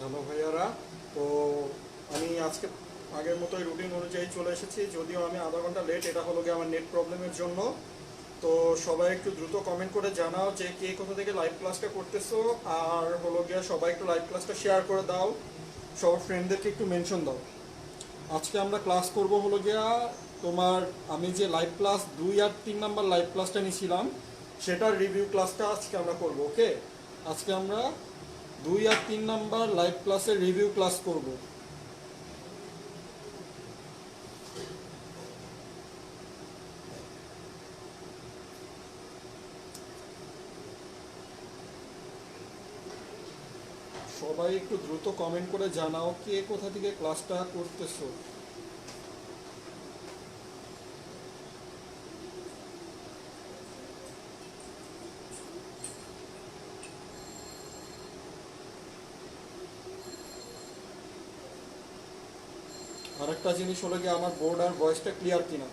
Hello ভাইয়ারা। তো আমি আজকে আগের মতোই রুটিন অনুযায়ী চলে এসেছি, যদিও আমি আধা ঘন্টা লেট। এটা হলো গিয়ে আমার নেট প্রবলেমের জন্য। তো সবাই একটু দ্রুত কমেন্ট করে জানাও যে কে কোথা থেকে লাইভ ক্লাসটা করতেছো, আর হলো গিয়ে সবাই একটু লাইভ ক্লাসটা শেয়ার করে দাও, সব ফ্রেন্ডদেরকে একটু মেনশন দাও। আজকে আমরা ক্লাস করব হলো গিয়া তোমার, আমি যে লাইভ ক্লাস 2 আর 3 নাম্বার লাইভ ক্লাসটা নিয়েছিলাম সেটার রিভিউ ক্লাসটা আজকে আমরা করব। ওকে, আজকে আমরা 2 আর 3 নাম্বার লাইভ ক্লাসের রিভিউ ক্লাস করব। সবাই একটু দ্রুত কমেন্ট করে জানাও কে কোথা থেকে ক্লাসটা করতেছো। আরেকটা জিনিস হলো গিয়ে আমার বোর্ড আর ভয়েসটা ক্লিয়ার কিনা।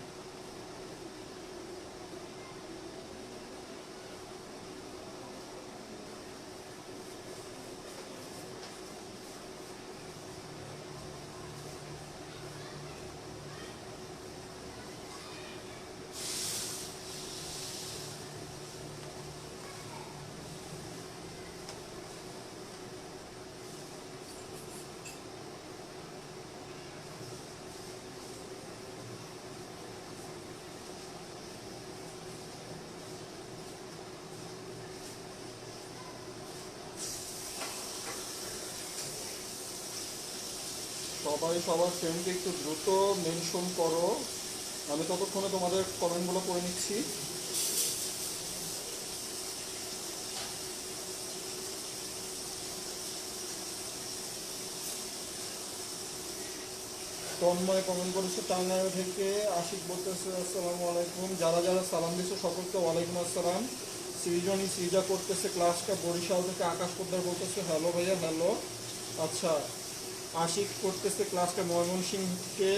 সবাই সবার ফ্রেন্ডকে একটু দ্রুত মেনশন করো, আমি ততক্ষণে তোমাদের কমেন্টগুলো করে নিচ্ছি। তন্ময় কমেন্ট করেছে টাঙ্গাইল থেকে। আশিক বলতেছে আসসালামু আলাইকুম। যারা যারা সালাম দিচ্ছে সকলকে ওয়ালাইকুম আসসালাম। সৃজনী সৃজা করতেছে ক্লাসটা বরিশাল থেকে। আকাশ পোদ্দার বলতেছে হ্যালো ভাইয়া হ্যালো। আচ্ছা, আশিক করতেছে ক্লাসটা ময়মনসিংহকে।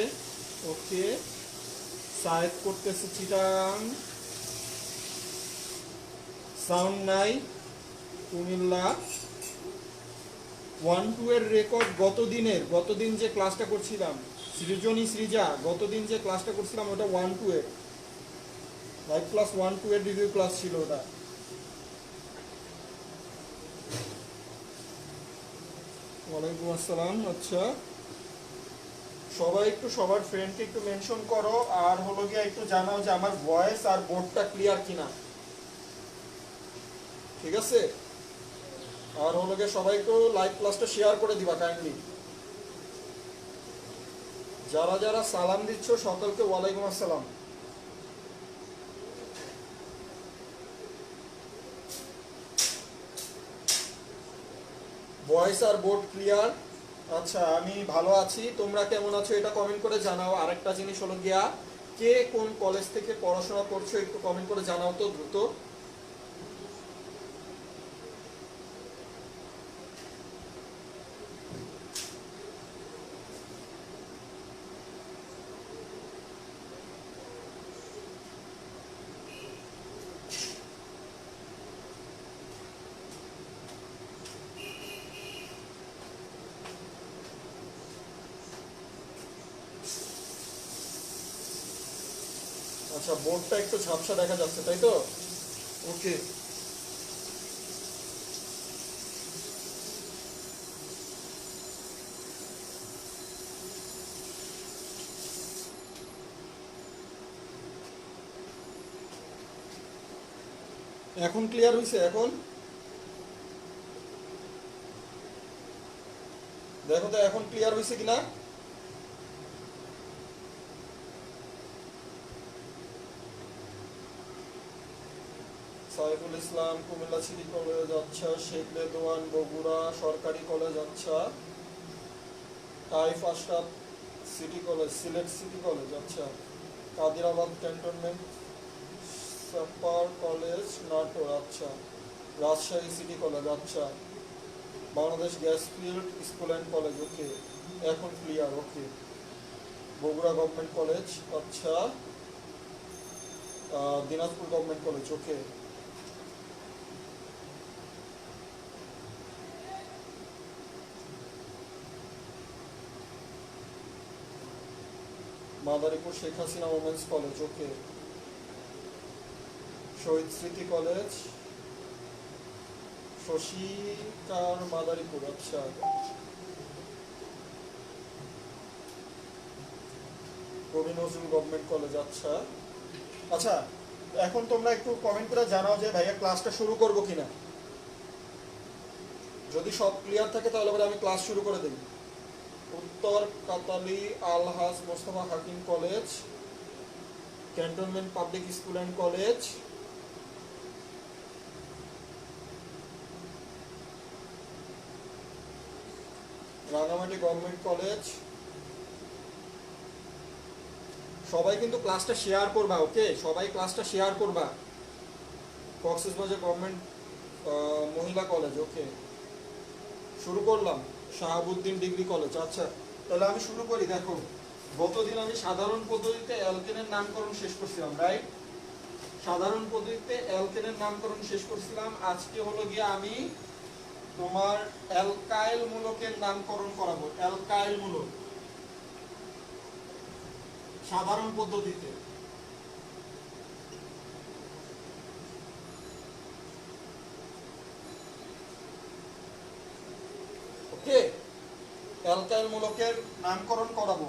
ওকে, সায়েদ করতেছে চিটাং। সাউন্ড নাই কুমিল্লা। 1-2 এর রেকর্ড গতদিন যে ক্লাসটা করছিলাম সৃজনী সৃজা, গতদিন যে ক্লাসটা করছিলাম ওটা 1-2 এর লাইভ ক্লাস, 1-2 এর রিভিউ ক্লাস ছিল ওটা। ওয়ালাইকুম আসসালাম। আচ্ছা, সবাই একটু সবার ফ্রেন্ডকে একটু মেনশন করো, আর হলো গিয়ে একটু জানাও যে আমার ভয়েস আর বোর্ডটা ক্লিয়ার কিনা। ঠিক আছে, আর হলো গিয়ে সবাই একটু লাইভ ক্লাসটা শেয়ার করে দিবা কাইন্ডলি। যারা যারা সালাম দিচ্ছ সকলকে ওয়ালাইকুম আসসালাম। ভয়েস আর বোর্ড ক্লিয়ার? আচ্ছা, আমি ভালো আছি, তোমরা কেমন আছো এটা কমেন্ট করে জানাও। আরেকটা জিনিস হলো গিয়া, কে কোন কলেজ থেকে পড়াশোনা করছো একটু কমেন্ট করে জানাও তো দ্রুত। আচ্ছা, বোর্ডটা একটু ঝাপসা দেখা যাচ্ছে তাই তো? ওকে, এখন ক্লিয়ার হয়েছে? এখন দেখো তো এখন ক্লিয়ার হয়েছে কিনা। Saiful Islam Comilla city college. আচ্ছা, শেখ রেদওয়ান বগুড়া সরকারি কলেজ। আচ্ছা, Taif Ashraf city college Sylhet city college. আচ্ছা, Kadirabad cantonment sapper college Natore. আচ্ছা, রাজশাহী সিটি কলেজ। আচ্ছা, Bangladesh gas field school and college. Okay, এখন clear. Okay, Bogura government college. আচ্ছা, Dinajpur government college. Okay, Madaripur Sheikh Hasina women's college, okay. Shahid Smriti college, শশীকার Madaripur, আচ্ছা। কবি নজরুল গভর্নমেন্ট কলেজ, আচ্ছা আচ্ছা। এখন তোমরা একটু কমেন্ট করে জানাও যে ভাইয়া ক্লাসটা শুরু করবো কিনা। যদি সব ক্লিয়ার থাকে তাহলে পরে আমি ক্লাস শুরু করে দিই। Uttar Kattali Alhaj Mostafa Hakim college, cantonment public school and college, Rangamati government college. সবাই কিন্তু ক্লাসটা শেয়ার করবা, ওকে, সবাই ক্লাসটা শেয়ার করবা। কক্সবাজার গভর্নমেন্ট মহিলা কলেজ, ওকে। শুরু করলাম। শাহাবুদ্দিন ডিগ্রি কলেজ, আচ্ছা। তাহলে আমি শুরু করি। দেখো, গতদিন আমি সাধারণ পদ্ধতিতে অ্যালকেনের নামকরণ শেষ করছিলাম, রাইট? সাধারণ পদ্ধতিতে অ্যালকেনের নামকরণ শেষ করছিলাম। আজকে হলো গিয়ে আমি তোমার অ্যালকাইল মূলকের নামকরণ করাবো। অ্যালকাইল মূলক সাধারণ পদ্ধতিতে। ওকে, অ্যালকাইল মূলকের নামকরণ করাবো।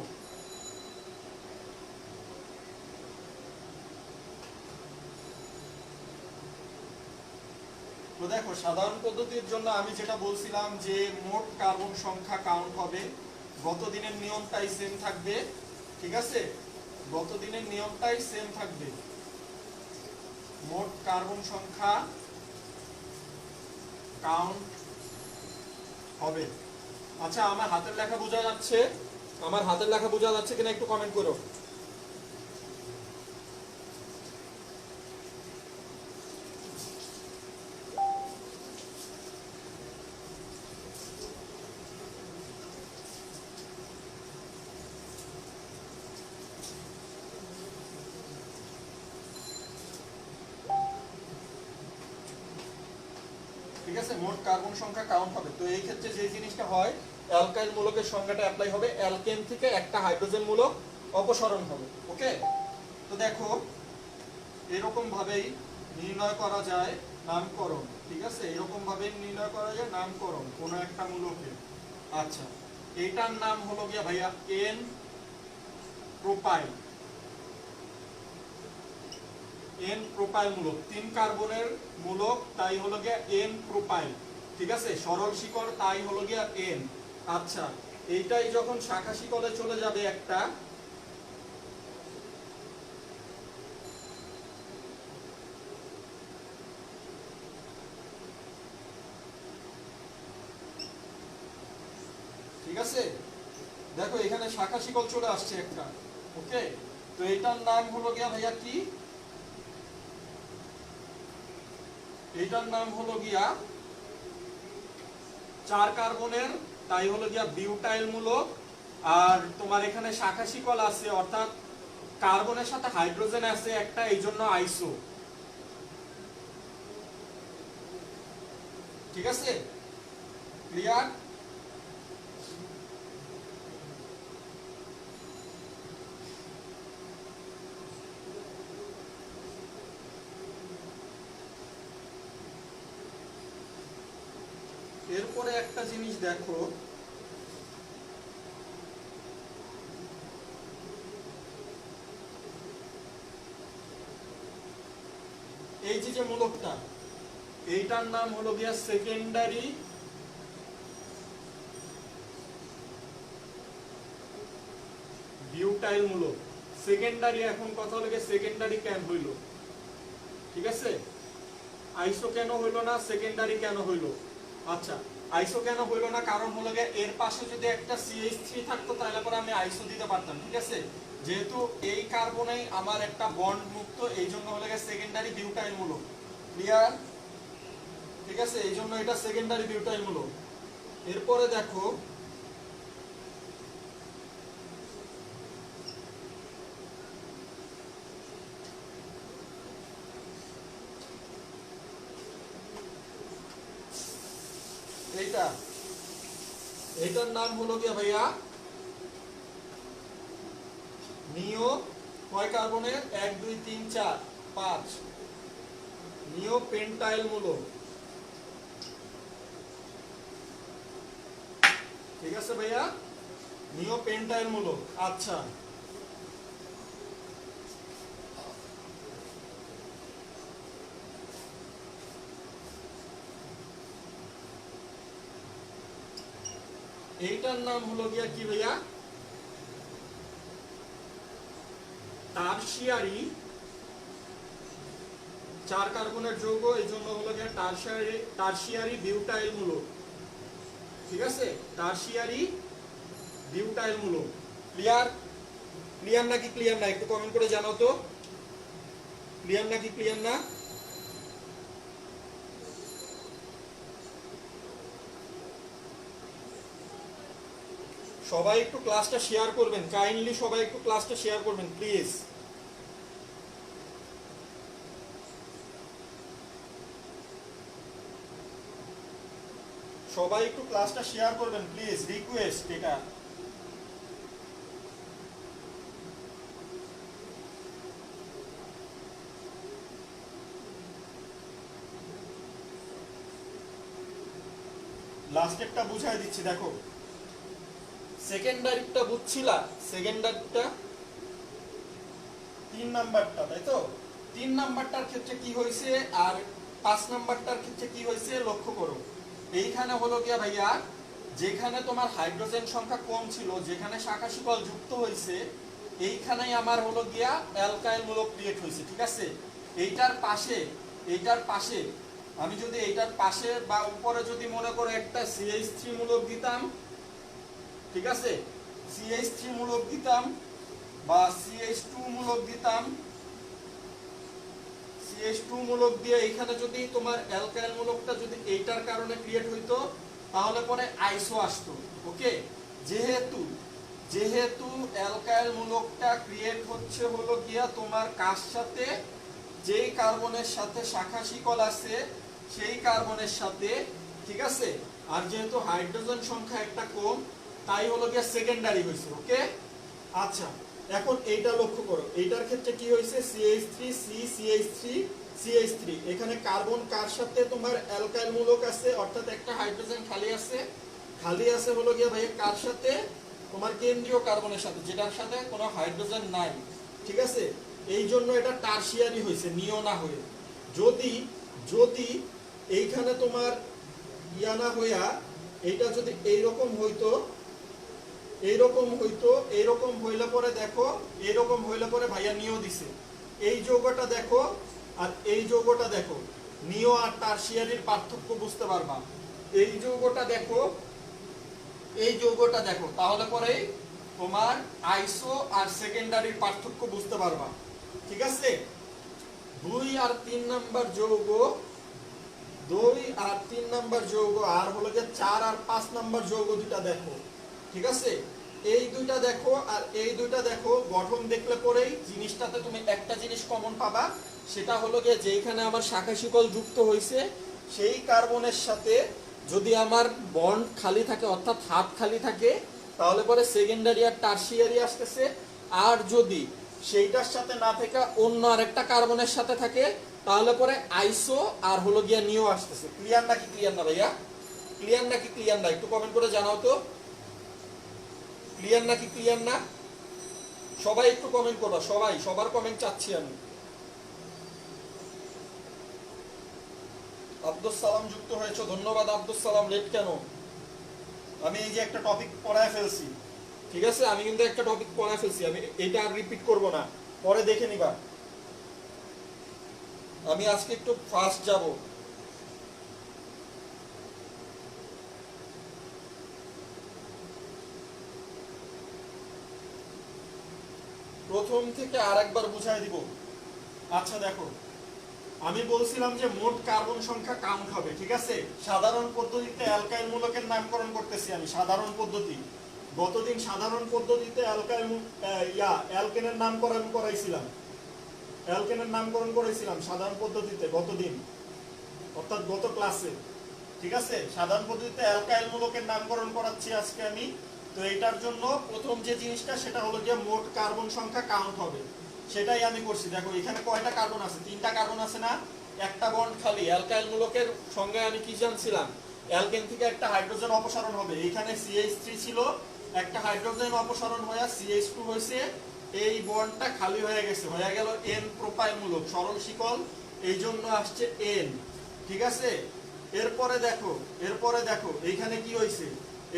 তো দেখো, সাধারণ পদ্ধতির জন্য আমি যেটা বলছিলাম যে মোট কার্বন সংখ্যা কাউন্ট হবে। গত দিনের নিয়মটাই সেম থাকবে, ঠিক আছে? গত দিনের নিয়মটাই সেম থাকবে। মোট কার্বন সংখ্যা কাউন্ট হবে। আচ্ছা, আমার হাতের লেখা বোঝা যাচ্ছে? আমার হাতের লেখা বোঝা যাচ্ছে কিনা একটু কমেন্ট করো। ঠিক আছে, মোট কার্বন সংখ্যা কাউন্ট হবে। তো এই ক্ষেত্রে যে জিনিসটা হয়, অ্যালকাইল মূলকের সংখ্যাটা অ্যাপ্লাই হবে, অ্যালকেন থেকে একটা হাইড্রোজেন মূলক অপসারণ হবে, ওকে। তো দেখো, এরকম ভাবেই নির্ণয় করা যায় নামকরণ, ঠিক আছে? এরকম ভাবে নির্ণয় করা যায় নামকরণ কোন একটা মূলকের। আচ্ছা, এইটার নাম হলো গিয়া ভাইয়া এন প্রোপাইল। এন প্রোপাইল মূলক, 3 কার্বনের মূলক, তাই হলো গিয়া এন প্রোপাইল, ঠিক আছে? সরল শিকড়, তাই হলো গিয়া এন। আচ্ছা, এইটাই যখন শাখা শিকড়ে চলে যাবে একটা, ঠিক আছে? দেখো, এখানে শাখা শিকড় চলে আসছে একটা, ওকে। তো এটার নাম হলো গিয়া ভাইয়া কি? এটার নাম হলো গিয়া 4 কার্বনের, তাই হলো গিয়া বিউটাইল মূলক। আর তোমার এখানে শাখা শিকল আছে, অর্থাৎ কার্বনের সাথে হাইড্রোজেন আছে একটা, এই জন্য আইসো, ঠিক আছে? ক্লিয়ার? এরপরে একটা জিনিস দেখো, এই যে মূলকটা, এইটার নাম হলো গিয়া সেকেন্ডারি বিউটাইল মূলক। সেকেন্ডারি, এখন কথা হলো গিয়ে সেকেন্ডারি কেন হইল, ঠিক আছে? আইসো কেন হইল না, সেকেন্ডারি কেন হইল? আচ্ছা, আইসো কেন হইল না, কারণ হলো গিয়ে এর পাশে যদি একটা CH3 থাকতো তাহলে পরে আমি আইসো দিতে পারতাম, ঠিক আছে? যেহেতু এই কার্বনেই আমার একটা বন্ড মুক্ত, এই জন্য হলো গিয়ে সেকেন্ডারি বিউটাইল মূলক। ক্লিয়ার? ঠিক আছে, এই জন্য এটা সেকেন্ডারি বিউটাইল মূলক। এরপরে দেখো, এইটার নাম হলো গিয়া ভাইয়া নিও কয় কার্বনের 1 2 3 4 5 নিও পেন্টাইল মূলক। ঠিক আছে ভাইয়া, নিও পেন্টাইল মূলক। আচ্ছা এইটার নাম হলো গিয়া কি ভাইয়া, টারশিয়ারি 4 কার্বনের যৌগ, এই জন্য হলো গিয়া টারশিয়ারি বিউটাইল মূলক। ঠিক আছে, টারশিয়ারি বিউটাইল মূলক। ক্লিয়ার? ক্লিয়ার নাকি ক্লিয়ার না একটু কমেন্ট করে জানাও তো, ক্লিয়ার নাকি ক্লিয়ার না? সবাই একটু ক্লাসটা শেয়ার করবেন, কাইন্ডলি সবাই একটু ক্লাসটা শেয়ার করবেন প্লিজ। সবাই একটু ক্লাসটা শেয়ার করবেন প্লিজ, রিকোয়েস্ট এটা। লাস্টেরটা বুঝাই দিচ্ছি দেখো, সেকেন্ডারিটা বুঝছিলা, সেকেন্ডারিটা 3 নাম্বারটা, তাই তো? 3 নাম্বারটার ক্ষেত্রে কি হয়েছে আর 5 নাম্বারটার ক্ষেত্রে কি হয়েছে লক্ষ্য করো। এইখানে হলো গিয়া ভাইয়া, যেখানে তোমার হাইড্রোজেন সংখ্যা কম ছিল, যেখানে শাখা শিকল যুক্ত হয়েছে, এইখানেই আমার হলো গিয়া অ্যালকাইল মূলক ক্রিয়েট হয়েছে। ঠিক আছে, এইটার পাশে আমি যদি এইটার পাশে বা উপরে যদি মনে করো একটা CH3 মূলক দিতাম, ঠিক আছে, CH3 মূলক দিতাম বা CH2 মূলক দিতাম, CH2 মূলক দিয়ে এখানে যদি তোমার অ্যালকাইল মূলকটা যদি এইটার কারণে ক্রিয়েট হইতো, তাহলে পরে আইসো আসতো। ওকে, যেহেতু অ্যালকাইল মূলকটা ক্রিয়েট হচ্ছে হলো গিয়া তোমার কার সাথে, যেই কার্বনের সাথে শাখা শিকল আছে সেই কার্বনের সাথে। ঠিক আছে, আর যেহেতু হাইড্রোজেন সংখ্যা একটা কম, তাই হলো গিয়া সেকেন্ডারি হয়েছে। ওকে, আচ্ছা এখন এইটা লক্ষ্য করো, এইটার ক্ষেত্রে কি হয়েছে, CH3 এখানে কার্বন কার সাথে তোমার অ্যালকাইল মূলক আছে, অর্থাৎ একটা হাইড্রোজেন খালি আছে হলো গিয়া ভাই কার সাথে, তোমার কেন্দ্রীয় কার্বনের সাথে, যেটার সাথে কোনো হাইড্রোজেন নাই। ঠিক আছে, এই জন্য এটা টারশিয়ারি হয়েছে, নিও না হয়ে। যদি এইখানে তোমার ইয়ানা হইয়া এইটা যদি এইরকম হইতো, এইরকম হইলে পরে দেখো, এইরকম হইলে পরে ভাইয়া নিও দিছে, এই যৌগটা দেখো আর এই যৌগটা দেখো, নিও আর টারশিয়ারির পার্থক্য বুঝতে পারবা। এই যৌগটা দেখো, এই যৌগটা দেখো, তাহলে পরে তোমার আইসো আর সেকেন্ডারির পার্থক্য বুঝতে পারবা। ঠিক আছে, 2 আর 3 নাম্বার যৌগ, 2 আর 3 নাম্বার যৌগ, আর হলো যে 4 আর 5 নাম্বার যৌগ দুটা দেখো। ঠিক আছে, এই দুইটা দেখো আর এই দুইটা দেখো, গঠন দেখলে পরেই জিনিসটাতে তুমি একটা জিনিস কমন পাবা, সেটা হলো গিয়ে যেখানে আমার শাখা শিকল যুক্ত হয়েছে সেই কার্বনের সাথে যদি আমার বন্ড খালি থাকে, অর্থাৎ হাত খালি থাকে, তাহলে পরে সেকেন্ডারি আর টারশিয়ারি আসতেছে। আর যদি সেইটার সাথে না থেকে অন্য আরেকটা কার্বনের সাথে থাকে, তাহলে পরে আইসো আর হলো গিয়া নিও আসতেছে। ক্লিয়ার নাকি ক্লিয়ার না ভাইয়া? ক্লিয়ার নাকি ক্লিয়ার না একটু কমেন্ট করে জানাও তো, ক্লিয়ার নাকি ক্লিয়ার না? সবাই একটু কমেন্ট করো, সবার কমেন্ট চাচ্ছি আমি। আব্দুল সালাম যুক্ত হয়েছে, ধন্যবাদ আব্দুল সালাম। লেট কেন? আমি এই যে একটা টপিক পড়ায় ফেলছি, ঠিক আছে, আমি কিন্তু একটা টপিক পড়ায় ফেলছি, আমি এটা আর রিপিট করব না, পরে দেখে নিবা। আমি আজকে একটু ফাস্ট যাব। প্রথম থেকে আরেকবার বুঝাই দিব। আচ্ছা দেখো, আমি বলছিলাম যে মোট কার্বন সংখ্যা কাউন্ট হবে। ঠিক আছে, সাধারণ পদ্ধতিতে অ্যালকাইল মূলকের নামকরণ করতেছি আমি, সাধারণ পদ্ধতি। গতদিন সাধারণ পদ্ধতিতে অ্যালকেনের নামকরণ করাইছিলাম সাধারণ পদ্ধতিতে গতদিন, অর্থাৎ গত ক্লাসে। ঠিক আছে, সাধারণ পদ্ধতিতে অ্যালকাইল মূলকের নামকরণ করাচ্ছি আজকে আমি তো এটার জন্য প্রথম যে জিনিসটা সেটা হলো যে মোট কার্বন সংখ্যা কাউন্ট হবে, সেটাই আমি করছি। দেখো এখানে কয়টা কার্বন আছে, 3টা কার্বন আছে না, একটা বন্ড খালি। অ্যালকাইল মূলকের সঙ্গে আমি কি জানছিলাম, অ্যালকেন থেকে একটা হাইড্রোজেন অপসারণ হবে, এখানে CH3 ছিল, একটা হাইড্রোজেন অপসারণ হয়ে CH2 হয়েছে, এই বন্ডটা খালি হয়ে গেছে, হয়ে গেল N প্রোপাইল মূলক, সরল শিকল, এই জন্য আসছে N। ঠিক আছে, এরপরে দেখো এইখানে কি হয়েছে,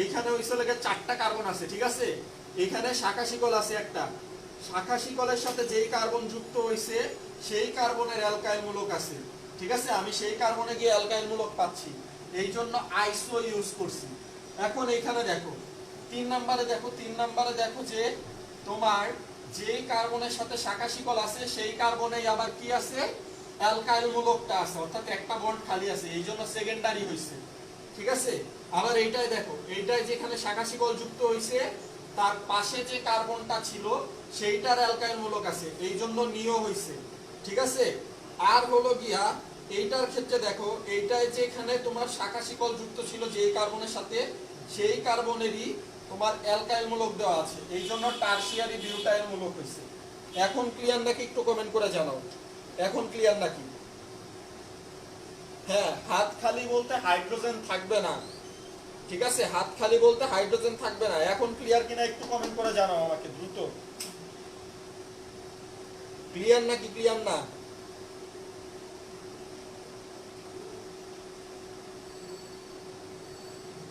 এইখানে হয়েছে লাগে 4টা কার্বন আছে। ঠিক আছে, এইখানে শাখা শিকল আছে একটা, শাখা শিকলের সাথে যেই কার্বন যুক্ত হয়েছে সেই কার্বনের অ্যালকাইল মূলক আছে। ঠিক আছে, আমি সেই কার্বনে গিয়ে অ্যালকাইল মূলক পাচ্ছি, এই জন্য আইসো ইউজ করছি। এখন এইখানে দেখো 3 নম্বরে দেখো যে তোমার যেই কার্বনের সাথে শাখা শিকল আছে সেই কার্বনেই আবার কি আছে, অ্যালকাইল মূলকটা আছে, অর্থাৎ একটা বন্ড খালি আছে, এই জন্য সেকেন্ডারি হয়েছে। ঠিক আছে, আবার এইটাই দেখো, এইটাই যেখানে শাখা শিকল যুক্ত হয়েছে তার পাশে যে কার্বনটা ছিল সেইটার অ্যালকাইল মূলক আছে, এই জন্য নিও হয়েছে। ঠিক আছে, আর হলো গিয়া এইটার ক্ষেত্রে দেখো, এইটাই যেখানে তোমার শাখা শিকল যুক্ত ছিল যেই কার্বনের সাথে সেই কার্বনেরই তোমার অ্যালকাইল মূলক দেওয়া আছে, এই জন্য টারসিয়ারি বিউটাইল মূলক হয়েছে। এখন ক্লিয়ার নাকি একটু কমেন্ট করে জানাও, এখন ক্লিয়ার নাকি? হ্যাঁ, হাত খালি বলতে হাইড্রোজেন থাকবে না। ঠিক আছে, হাত খালি বলতে হাইড্রোজেন থাকবে না। এখন ক্লিয়ার কিনা একটু কমেন্ট করে জানাও আমাকে দ্রুত, ক্লিয়ার নাকি ক্লিয়ার না?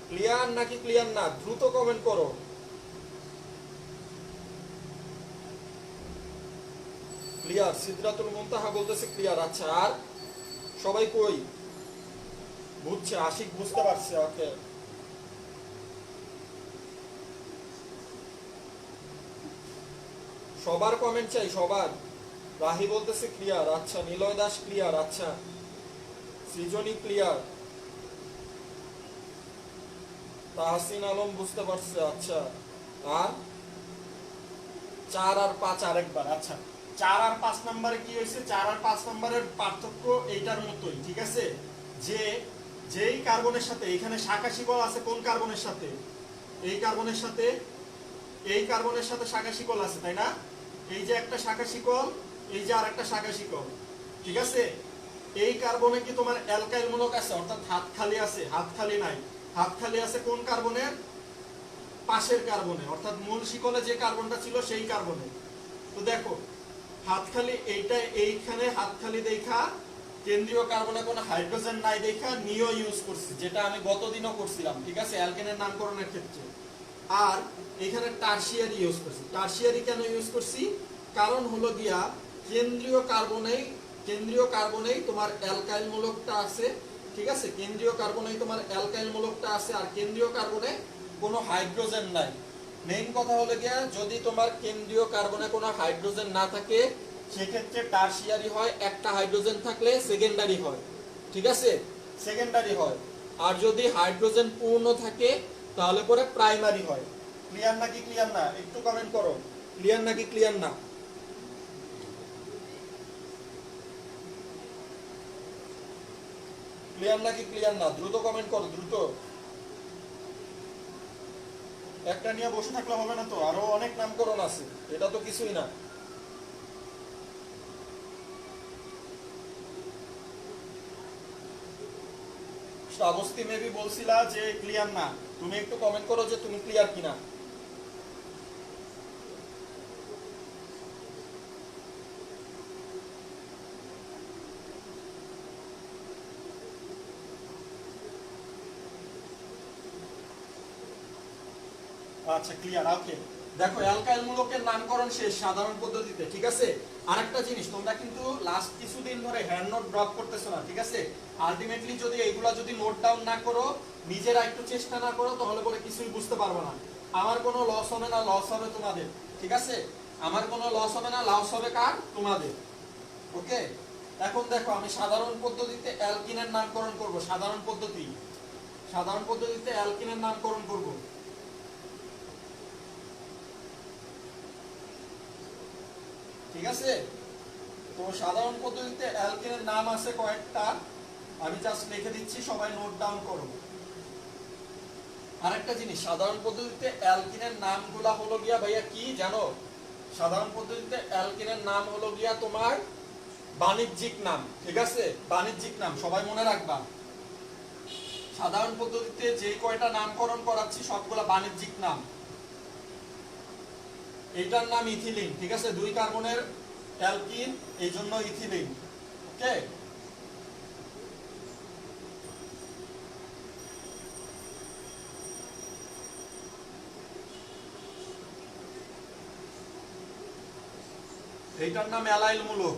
ক্লিয়ার নাকি ক্লিয়ার না, দ্রুত কমেন্ট করো। ক্লিয়ার, সিদরাতুল মুনতাহা বলতেছে ক্লিয়ার। আচ্ছা, আর সবাই কই বুঝছে? আশিক বুঝতে পারছে, ওকে। সবার কমেন্ট চাই, সবার। রাহি বলতেছে ক্লিয়ার, আচ্ছা। নিলয় দাস ক্লিয়ার, আচ্ছা। সৃজনী ক্লিয়ার, তাহসিন আলম বুঝতে পারছে, আচ্ছা। আর 4 আর 5 আরেকবার, আচ্ছা। 4 আর 5 নম্বরে কি হয়েছে, 4 আর 5 নম্বরের পার্থক্য এইটার মতোই। ঠিক আছে, যে যেই কার্বনের সাথে এখানে শাখা শিকল আছে, কোন কার্বনের সাথে, এই কার্বনের সাথে, এই কার্বনের সাথে শাখা শিকল আছে, তাই না? এই যে একটা শাখা শিকল, এই যে আরেকটা শাখা শিকল। ঠিক আছে, এই কার্বনে কি তোমার অ্যালকাইল মূলক আছে, অর্থাৎ হাত খালি আছে? হাত খালি নাই, হাত খালি আছে কোন কার্বনের, পাশের কার্বনে, অর্থাৎ মূল শিকলে যে কার্বনটা ছিল সেই কার্বনে। তো দেখো হাত খালি, এইটা এইখানে হাত খালি দেখা কেন্দ্রীয় কার্বনে কোনো হাইড্রোজেন নাই দেখা নিও ইউজ করছি, যেটা আমি গতদিনও করছিলাম। ঠিক আছে, অ্যালকেনের নামকরণের ক্ষেত্রে। আর এখানে টারসিয়ারি ইউজ করছি। টারসিয়ারি কেন ইউজ করছি, কারণ হলো গিয়া কেন্দ্রীয় কার্বনেই তোমার অ্যালকাইল মূলকটা আছে। ঠিক আছে, কেন্দ্রীয় কার্বনেই তোমার অ্যালকাইল মূলকটা আছে, আর কেন্দ্রীয় কার্বনে কোনো হাইড্রোজেন নাই। মেইন কথা হলো গিয়া, যদি তোমার কেন্দ্রীয় কার্বনে কোনো হাইড্রোজেন না থাকে সেক্ষেত্রে টারসিয়ারি হয়, একটা হাইড্রোজেন থাকলে সেকেন্ডারি হয়। ঠিক আছে, সেকেন্ডারি হয়। আর যদি হাইড্রোজেন পূর্ণ থাকে তাহলে পরে প্রাইমারি হয়। ক্লিয়ার নাকি ক্লিয়ার না, একটু কমেন্ট করো, ক্লিয়ার নাকি ক্লিয়ার না? ক্লিয়ার নাকি ক্লিয়ার না, দ্রুত কমেন্ট করো, দ্রুত। একটা নিয়ে বসে থাকলে হবে না তো, আরো অনেক নামকরণ আছে, এটা তো কিছুই না। শ্রাবস্তি মেবি বলছিলা যে ক্লিয়ার না, তুমি একটু কমেন্ট করো যে তুমি ক্লিয়ার কিনা। আচ্ছা, ক্লিয়ার, ওকে। দেখো অ্যালকাইল মূলকের নামকরণ শেষ সাধারণ পদ্ধতিতে। ঠিক আছে, আরেকটা জিনিস, তোমরা কিন্তু লাস্ট কিছুদিন ধরে হ্যান্ড নোট ড্রপ করতেছো না। ঠিক আছে, আলটিমেটলি যদি এগুলা যদি নোট ডাউন না করো, নিজেরা একটু চেষ্টা না করো, তাহলে পরে কিছুই বুঝতে পারবো না। আমার কোনো লস হবে না, লস হবে তোমাদের। ঠিক আছে, আমার কোনো লস হবে না, লস হবে কার? তোমাদের। ওকে, এখন দেখো আমি সাধারণ পদ্ধতিতে অ্যালকিনের নামকরণ করব। সাধারণ পদ্ধতিতে অ্যালকিনের নামকরণ করব। ঠিক আছে, তো সাধারণ পদ্ধতিতে অ্যালকেনের নাম আছে কয়েকটা, আমি জাস্ট লিখে দিচ্ছি, সবাই নোট ডাউন করো। আরেকটা জিনিস, সাধারণ পদ্ধতিতে অ্যালকিনের নামগুলা হলো গিয়া ভাইয়া কি জানো? সাধারণ পদ্ধতিতে অ্যালকিনের নাম হলো গিয়া তোমার বাণিজ্যিক নাম, ঠিক আছে? বাণিজ্যিক নাম সবাই মনে রাখবা। সাধারণ পদ্ধতিতে যে কয়টা নামকরণ করাচ্ছি সবগুলা বাণিজ্যিক নাম। এটার নাম ইথিলিন, ঠিক আছে? 2 কার্বনের অ্যালকিন, এই জন্য ইথিলিন। ওকে, এইটার নাম অ্যালাইল মূলক।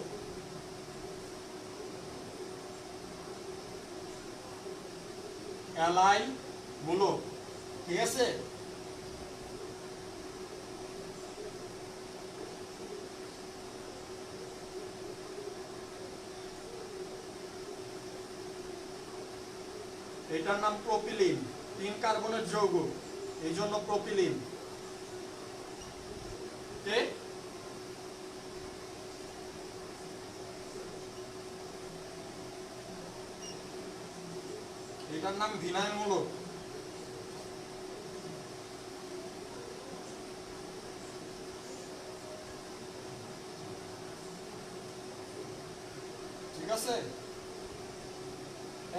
অ্যালাইল মূলক, ঠিক আছে? এটার নাম প্রোপিলিন, 3 কার্বনের যৌগ, এই জন্য প্রোপিলিন। ওকে, এটার নাম ভিনাইল মূলক। ঠিক আছে?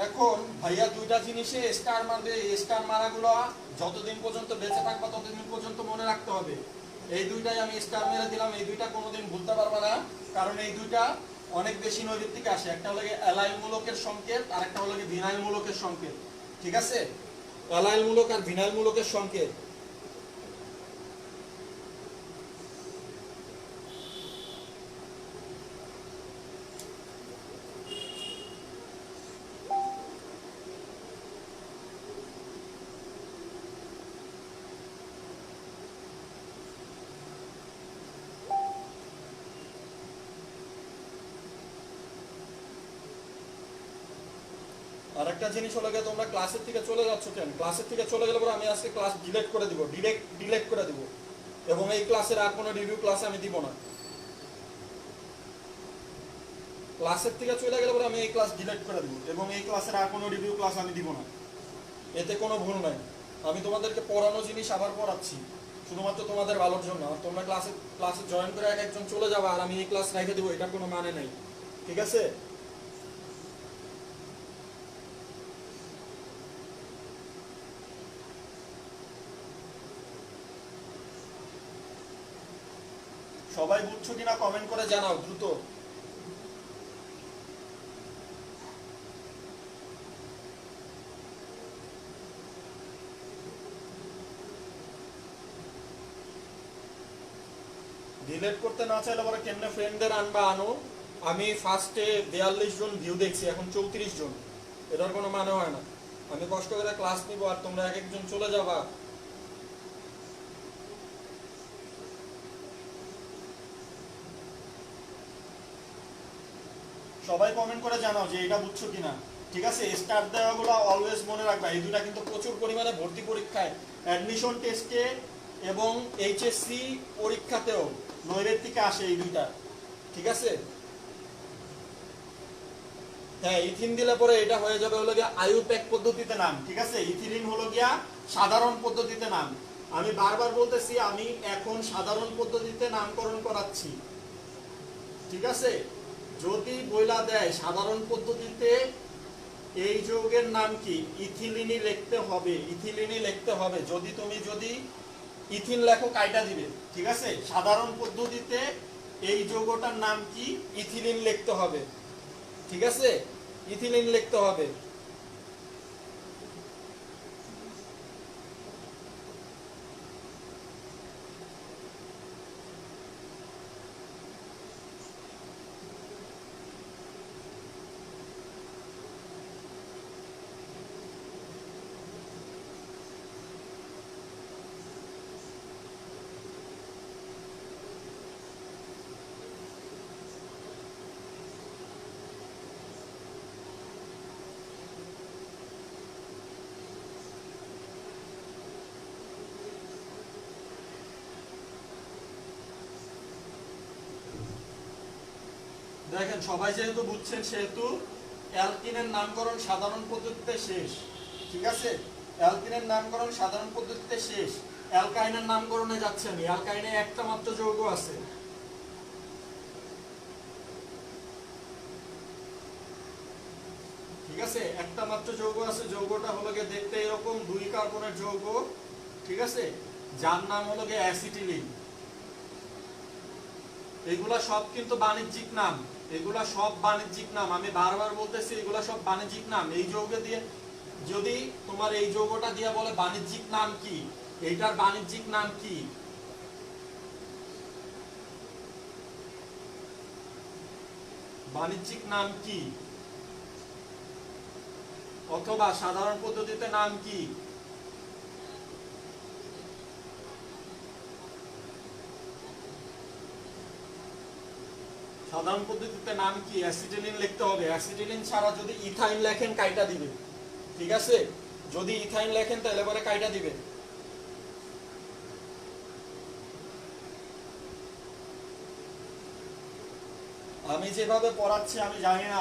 এখন ভাইয়া 2টা জিনিসে স্টার মারবে, স্টার মারাগুলো যতদিন পর্যন্ত বেঁচে থাকবা ততদিন পর্যন্ত মনে রাখতে হবে। এই 2টাই আমি স্টার মেরে দিলাম, এই 2টা কোনোদিন ভুলতে পারবা না, কারণ এই 2টা অনেক বেশি নৈর্ব্যক্তিক আসে। একটা হলো অ্যালাইল মূলকের সংকেত, আর একটা হলো ভিনাইল মূলকের সংকেত, ঠিক আছে? অ্যালাইল মূলক আর ভিনাইল মূলকের সংকেত। আরেকটা জিনিস হলো গিয়ে, তোমরা ক্লাসের থেকে চলে যাচ্ছ কেন? ক্লাসের থেকে চলে গেলে পরে আমি আজকে ক্লাস ডিলিট করে দিব, ডিলেট করে দিব, এবং এই ক্লাসের আর কোনো রিভিউ ক্লাস আমি দিব না। ক্লাসের থেকে চলে গেলে পরে আমি এই ক্লাস ডিলিট করে দিব, এবং এই ক্লাসের আর কোনো রিভিউ ক্লাস আমি দিব না। এতে কোনো ভুল নাই, আমি তোমাদেরকে পড়ানো জিনিস আবার পড়াচ্ছি শুধুমাত্র তোমাদের ভালোর জন্য। আর তোমরা ক্লাসে জয়েন করে এক একজন চলে যাবা আর আমি এই ক্লাস রেখে দিব, এটার কোনো মানে নেই, ঠিক আছে? সবাই বুঝছো কিনা কমেন্ট করে জানাও দ্রুত। ডিলিট করতে না চাইলে পরে কেমনে ফ্রেন্ডদের আনবা আনো। আমি ফার্স্টে 42 জন ভিউ দেখছি, এখন 34 জন, এটার কোনো মানে হয় না। আমি কষ্ট করে ক্লাস নিব আর তোমরা এক একজন চলে যাবা। সবাই কমেন্ট করে জানাও যে এটা বুঝছো কিনা, ঠিক আছে? স্টার দেওয়াগুলো অলওয়েজ মনে রাখবা, এই 2টা কিন্তু প্রচুর পরিমাণে ভর্তি পরীক্ষায়, অ্যাডমিশন টেস্টে এবং এইচএসসি পরীক্ষাতেও নৈর্ব্যক্তিকে আসে এই 2টা, ঠিক আছে? হ্যাঁ, ইথিন দিলে পরে এটা হয়ে যাবে হলো গিয়া আইইউপ্যাক পদ্ধতিতে নাম, ঠিক আছে? ইথিলিন হলো গিয়া সাধারণ পদ্ধতিতে নাম। আমি বারবার বলতেছি, আমি এখন সাধারণ পদ্ধতিতে নামকরণ করাচ্ছি, ঠিক আছে? যদি বইলা দেয় সাধারণ পদ্ধতিতে এই যৌগের নাম কি, ইথিলিনই লিখতে হবে, ইথিলিনই লিখতে হবে। যদি ইথিন লেখো কাইটা দিবে, ঠিক আছে? সাধারণ পদ্ধতিতে এই যৌগটার নাম কি, ইথিলিন লিখতে হবে, ঠিক আছে? ইথিলিন লিখতে হবে। দেখেন সবাই যেহেতু বুঝছেন সেহেতু অ্যালকিনের নামকরণ সাধারণ পদ্ধতিতে শেষ, ঠিক আছে? অ্যালকিনের নামকরণ সাধারণ পদ্ধতিতে শেষ। অ্যালকাইনের নামকরণে যাচ্ছে আমি। অ্যালকাইনে একটা মাত্র যৌগ আছে, ঠিক আছে, একটা মাত্র যৌগ আছে। যৌগটা হলো গিয়ে দেখতে এরকম, 2 কার্বনের যৌগ, ঠিক আছে, যার নাম হলো গিয়ে অ্যাসিটিলিন। এগুলা সব কিন্তু বাণিজ্যিক নাম, এগুলা সব বাণিজ্যিক নাম, আমি বারবার বলতেছি এগুলা সব বাণিজ্যিক নাম। এই যৌগ দিয়ে যদি তোমার এই যৌগটা দিয়ে বলে বাণিজ্যিক নাম কি, এইটার বাণিজ্যিক নাম কি, বাণিজ্যিক নাম কি, অথবা সাধারণ পদ্ধতিতে নাম কি, সাধারণ পদ্ধতিতে নাম কি, অ্যাসিটিলিন লিখতে হবে। অ্যাসিটিলিন ছাড়া যদি ইথাইন লেখেন কাইটা দিবে, ঠিক আছে, যদি ইথাইন লেখেন তাহলে পরে কাইটা দিবে। আমি যেভাবে পড়াচ্ছি আমি জানি না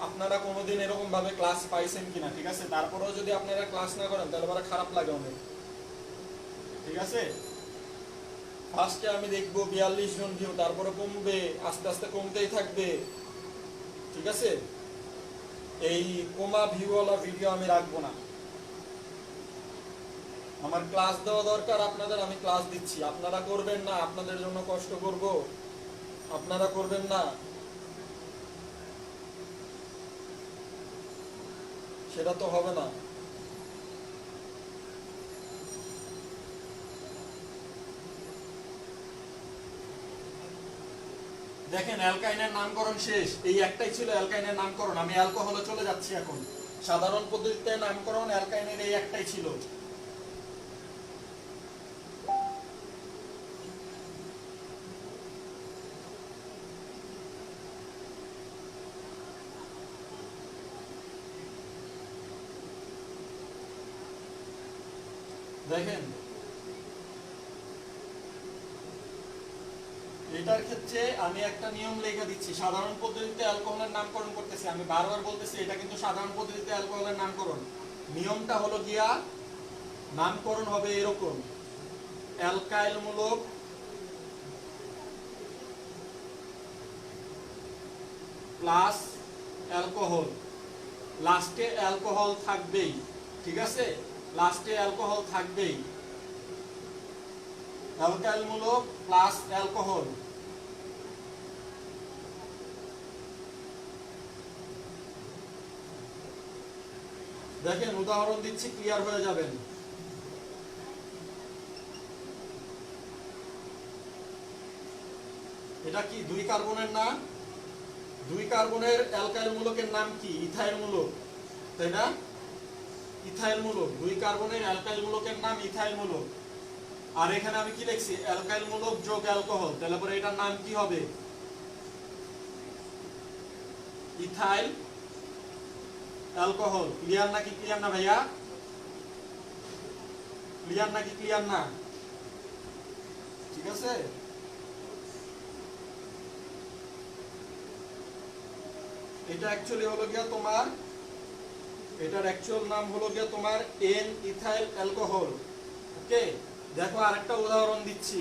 আপনারা কোনোদিন এরকম ভাবে ক্লাস পাইছেন কিনা, ঠিক আছে, তারপরেও যদি আপনারা ক্লাস না করেন তাহলে পরে খারাপ লাগে অনেক, ঠিক আছে। ফার্স্টে আমি দেখবো 42 জন ভিউ, তারপরে কমবে, আস্তে আস্তে কমতেই থাকবে, ঠিক আছে। এই কমা ভিউওয়ালা ভিডিও আমি রাখবো না। আমার ক্লাস দেওয়া দরকার আপনাদের, আমি ক্লাস দিচ্ছি, আপনারা করবেন না, আপনাদের জন্য কষ্ট করব, আপনারা করবেন না, সেটা তো হবে না। দেখেন অ্যালকাইনের নামকরণ শেষ, এই একটাই ছিল অ্যালকাইনের নামকরণ। আমি অ্যালকোহলে চলে যাচ্ছি এখন। সাধারণ পদ্ধতিতে নামকরণ অ্যালকাইনের এই একটাই ছিল। দেখেন এটার ক্ষেত্রে আমি একটা নিয়ম লেখা দিচ্ছি, সাধারণ পদ্ধতিতে অ্যালকোহলের নামকরণ করতেছি, আমি বারবার বলতেছি এটা কিন্তু সাধারণ পদ্ধতিতে অ্যালকোহলের নামকরণ। নিয়মটা হলো গিয়া নামকরণ হবে এরকম: অ্যালকাইল মূলক প্লাস অ্যালকোহল, লাস্টে অ্যালকোহল থাকবেই, ঠিক আছে, লাস্টে অ্যালকোহল থাকবেই। অ্যালকাইল মূলক প্লাস অ্যালকোহল। দেখেন উদাহরণ দিচ্ছি, ক্লিয়ার হয়ে যাবেন। এটা কি 2 কার্বনের না? 2 কার্বনের অ্যালকাইল মূলকের নাম কি? ইথাইল মূলক, তাই না? ইথাইল মূলক, 2 কার্বনের অ্যালকাইল মূলকের নাম ইথাইল মূলক। আর এখানে আমি কি লিখছি? অ্যালকাইল মূলক যোগ অ্যালকোহল, তাহলে পরে এটার নাম কি হবে? Ethyl alcohol. ক্লিয়ার নাকি ক্লিয়ার না ভাইয়া? ক্লিয়ার নাকি ক্লিয়ার না? ঠিক আছে, এটা অ্যাকচুয়ালি হলো গিয়া তোমার, এটার অ্যাকচুয়াল নাম হলো গিয়া তোমার এন ইথাইল অ্যালকোহল। ওকে, দেখো আরেকটা উদাহরণ দিচ্ছি।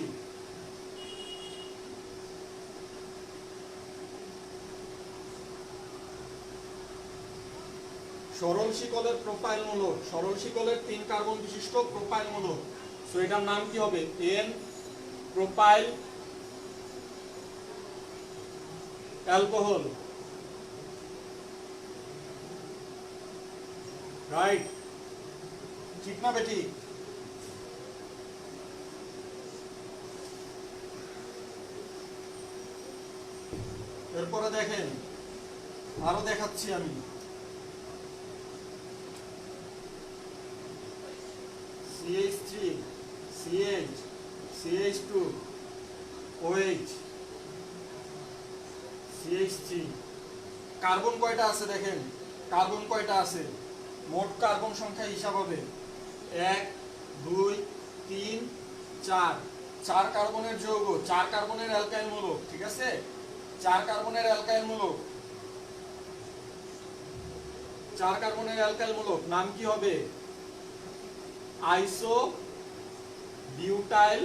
সরল শিকলের প্রোপাইল মূলক, সরল শিকলের 3 কার্বন বিশিষ্ট প্রোপাইল মূলক, সো এটার নাম কি হবে? N propyl alcohol, right? ঠিক না বেটি? এরপরে দেখেন আরো দেখাচ্ছি আমি। CH3 CH CH2 OH CH3, carbon কয়টা আছে দেখেন, কার্বন কয়টা আছে? মোট কার্বন সংখ্যা হিসাব হবে 1 2 3 4, 4 কার্বনের যৌগ, 4 কার্বনের অ্যালকাইল মূলক, ঠিক আছে, 4 কার্বনের অ্যালকাইল মূলক, 4 কার্বনের অ্যালকাইল মূলক, নাম কি হবে? আইসো বিউটাইল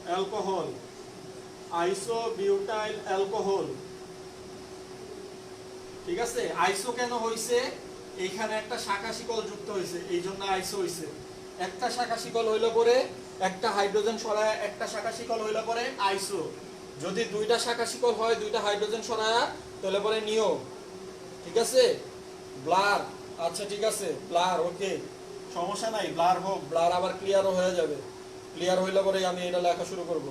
অ্যালকোহল, আইসো বিউটাইল অ্যালকোহল। ঠিক আছে, আইসো কেন হইছে? এইখানে একটা শাখা শিকল যুক্ত হয়েছে, এই জন্য আইসো হইছে। একটা শাখা শিকল হইল পরে একটা হাইড্রোজেন সরায়া, একটা শাখা শিকল হইল পরে আইসো। যদি দুইটা শাখা শিকল হয়, দুইটা হাইড্রোজেন সরায়া, তাহলে পরে নিও। ঠিক আছে, ব্লার। আচ্ছা ঠিক আছে, ব্লার। ওকে, সমস্যা নাই, ব্লার হোক, ব্লার আবার ক্লিয়ারও হয়ে যাবে। ক্লিয়ার হইলে পরে আমি এটা লেখা শুরু করব।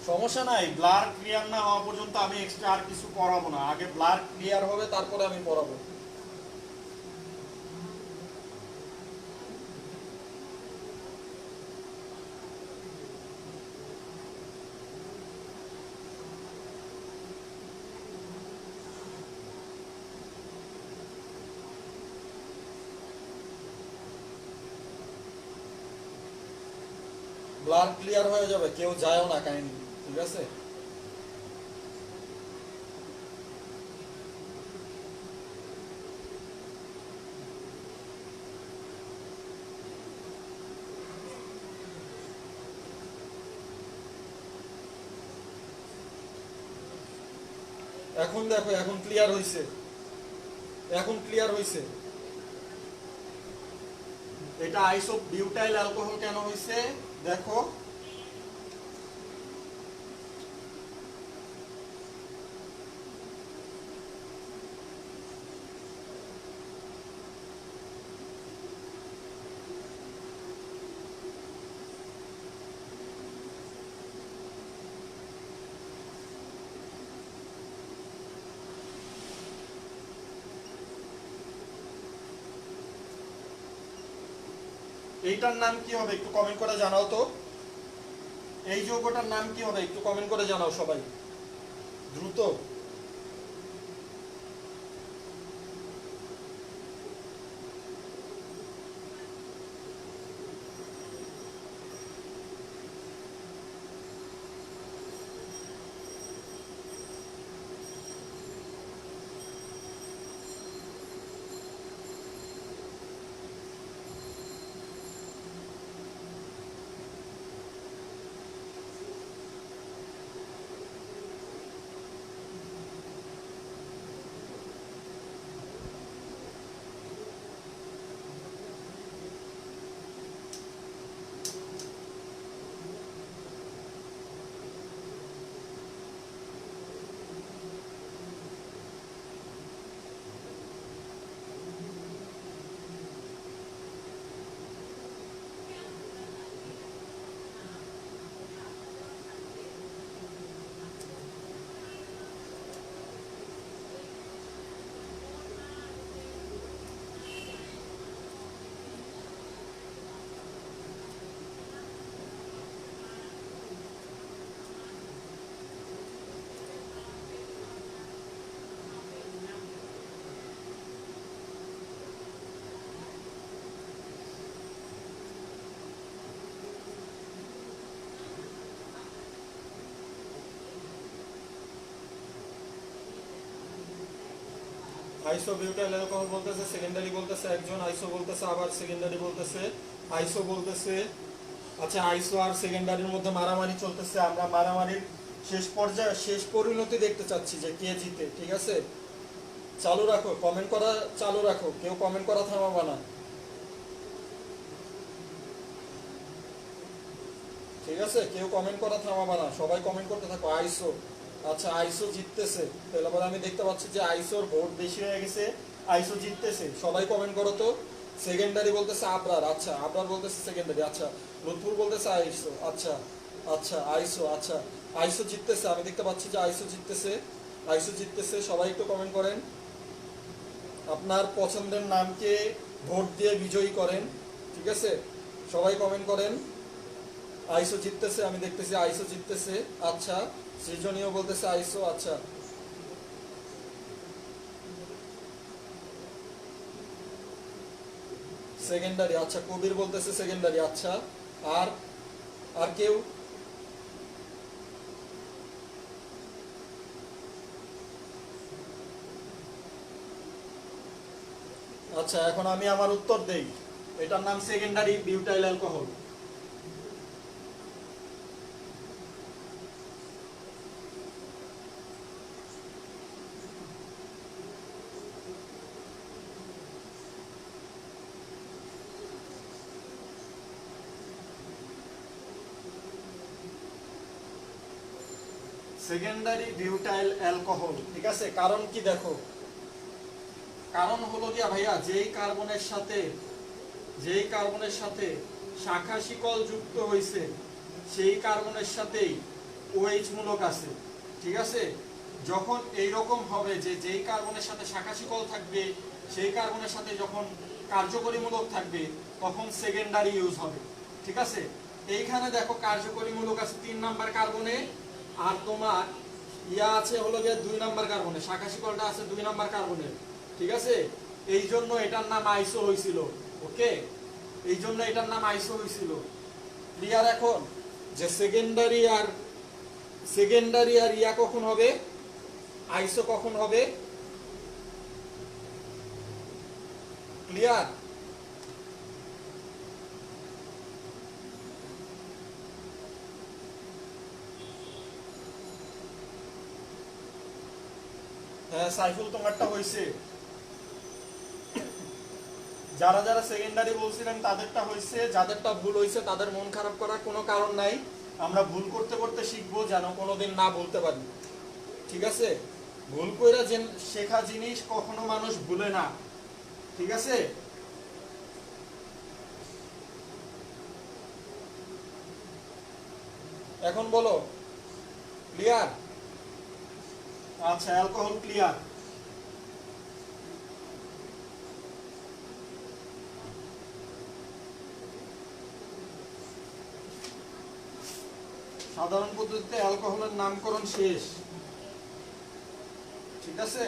সমস্যা নাই, ব্লার ক্লিয়ার না হওয়া পর্যন্ত আমি এক্সট্রা আর কিছু পড়াবো না। আগে ব্লার ক্লিয়ার হবে, তারপরে আমি পড়াবো। ব্লার ক্লিয়ার হয়ে যাবে, কেউ যায়ও না কাইন্ডলি। ঠিক আছে, এখন দেখো, এখন ক্লিয়ার হইছে, এখন ক্লিয়ার হইছে। এটা আইসো বিউটাইল অ্যালকোহল কেন হইছে দেখো। এইটার নাম কি হবে একটু কমেন্ট করে জানাও তো। এই যৌগটার নাম কি হবে একটু কমেন্ট করে জানাও সবাই দ্রুত। আইসো বিউটাইল অ্যালকোহল বলতেছে, সেকেন্ডারি বলতেছে একজন, আইসো বলতেছে আবার সেকেন্ডারি বলতেছে, আইসো বলতেছে। আচ্ছা, আইসো আর সেকেন্ডারির মধ্যে মারামারি চলতেছে। আমরা মারামারির শেষ পর্যায়ে, শেষ পরিণতি দেখতে চাচ্ছি যে কে জিতে। ঠিক আছে, চালু রাখো, কমেন্ট করা চালু রাখো, কেউ কমেন্ট করা থামাবা না। ঠিক আছে, কেউ কমেন্ট করা থামাবা না, সবাই কমেন্ট করতে থাকো। আইসো, আচ্ছা আইসো জিততেছে, তাহলে আবার আমি দেখতে পাচ্ছি যে আইসোর ভোট বেশি হয়ে গেছে, আইসো জিততেছে। সবাই কমেন্ট করো তো। সেকেন্ডারি বলতেছে আবরার, আচ্ছা আবরার বলতেছে সেকেন্ডারি, আচ্ছা লুৎফুর বলতেছে আইসো, আচ্ছা আচ্ছা আইসো, আচ্ছা আইসো জিততেছে, আমি দেখতে পাচ্ছি যে আইসো জিততেছে, আইসো জিততেছে। সবাই একটু কমেন্ট করেন, আপনার পছন্দের নামকে ভোট দিয়ে বিজয়ী করেন। ঠিক আছে, সবাই কমেন্ট করেন। আইসো জিততেছে, আমি দেখতেছি আইসো জিততেছে। আচ্ছা, সৃজনীয় বলতেছে আইসো, আচ্ছা সেকেন্ডারি, আচ্ছা কবির বলতেছে সেকেন্ডারি, আচ্ছা। আর আর কেউ? আচ্ছা, এখন আমি আমার উত্তর দেই। এটার নাম secondary butyl alcohol. Secondary butyl alcohol, ঠিক আছে। কারণ কি দেখো, কারণ হলো গিয়া ভাইয়া, যেই কার্বনের সাথে শাখা শিকল যুক্ত হয়েছে সেই কার্বনের সাথেই OH মূলক আছে, ঠিক আছে। যখন এই রকম হবে যে যেই কার্বনের সাথে শাখা শিকল থাকবে সেই কার্বনের সাথে যখন কার্যকরী মূলক থাকবে তখন সেকেন্ডারি ইউজ হবে, ঠিক আছে। এইখানে দেখো কার্যকরী মূলক আছে 3 নাম্বার কার্বনে, আর তোমার আছে হলো গিয়ে 2 নাম্বার কার্বনে, শাখা শিকলটা আছে 2 নাম্বার কার্বনে, ঠিক আছে। এই জন্য এটার নাম আইসো হয়েছিল। ওকে, এই জন্য এটার নাম আইসো হয়েছিল। ক্লিয়ার এখন যে সেকেন্ডারি আর কখন হবে, আইসো কখন হবে? ক্লিয়ার? হ্যাঁ সাইফুল, তোমারটা হয়েছে। যারা যারা সেকেন্ডারি বলছিলেন তাদেরটা হয়েছে, যাদেরটা ভুল হয়েছে তাদের মন খারাপ করার কোনো কারণ নাই। আমরা ভুল করতে করতে শিখবো, যেন কোনোদিন না বলতে পারি, ঠিক আছে। ভুল কইরা শেখা জিনিস কখনো মানুষ ভুলে না, ঠিক আছে। এখন বলো ক্লিয়ার? আচ্ছা, অ্যালকোহল ক্লিয়ার। সাধারণ পদ্ধতিতে অ্যালকোহলের নামকরণ শেষ, ঠিক আছে।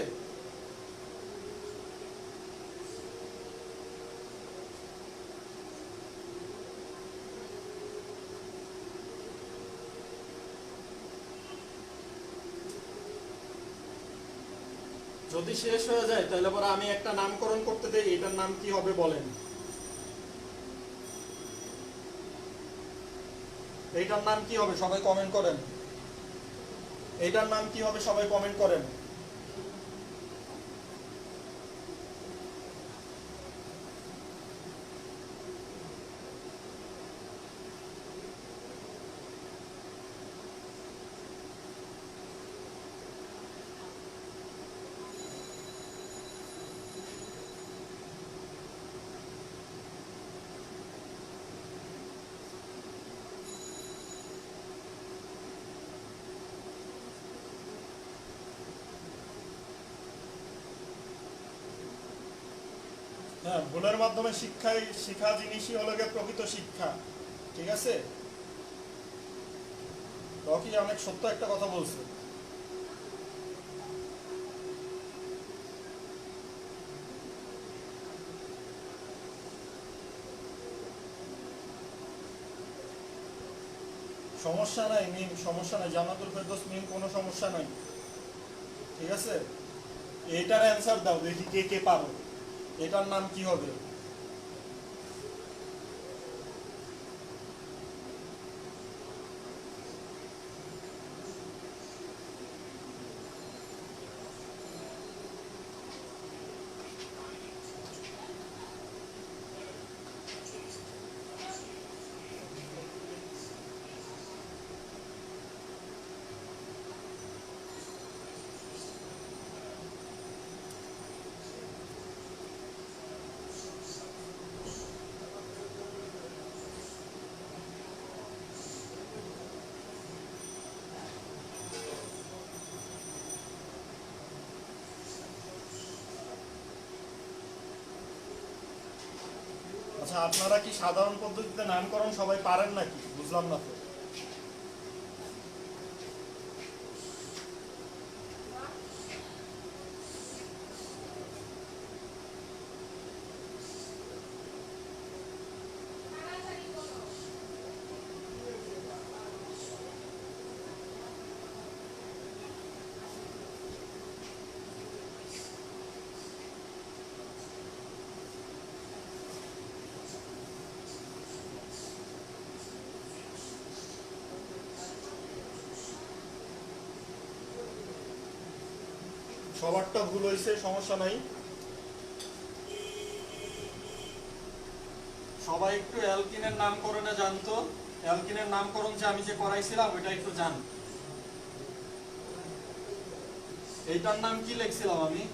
যদি শেষ হয়ে যায় তাহলে পরে আমি একটা নামকরণ করতে দেই, এটার নাম কি হবে বলেন? এইটার নাম কি হবে সবাই কমেন্ট করেন। এইটার নাম কি হবে সবাই কমেন্ট করেন। হ্যাঁ, ভুলের মাধ্যমে শিক্ষা জিনিসই হলো গিয়ে প্রকৃত শিক্ষা, ঠিক আছে। রকি অনেক সত্য একটা কথা বলছে। সমস্যা নাই মিম, সমস্যা নাই, জান্নাতুল ফেরদৌস মিম, কোনো সমস্যা নাই, ঠিক আছে। এটার অ্যান্সার দাও দেখি কে কে পারো। এটার নাম কি হবে? আচ্ছা, আপনারা কি সাধারণ পদ্ধতিতে নামকরণ সবাই পারেন নাকি? বুঝলাম না তো। সবারটা ভুল হয়েছে, সমস্যা নাই। সবাই একটু অ্যালকিনের নামকরণে জানতো, অ্যালকিনের নামকরণ যে আমি যে করাইছিলাম ওইটা একটু জান। এইটার নাম কি লিখছিলাম আমি?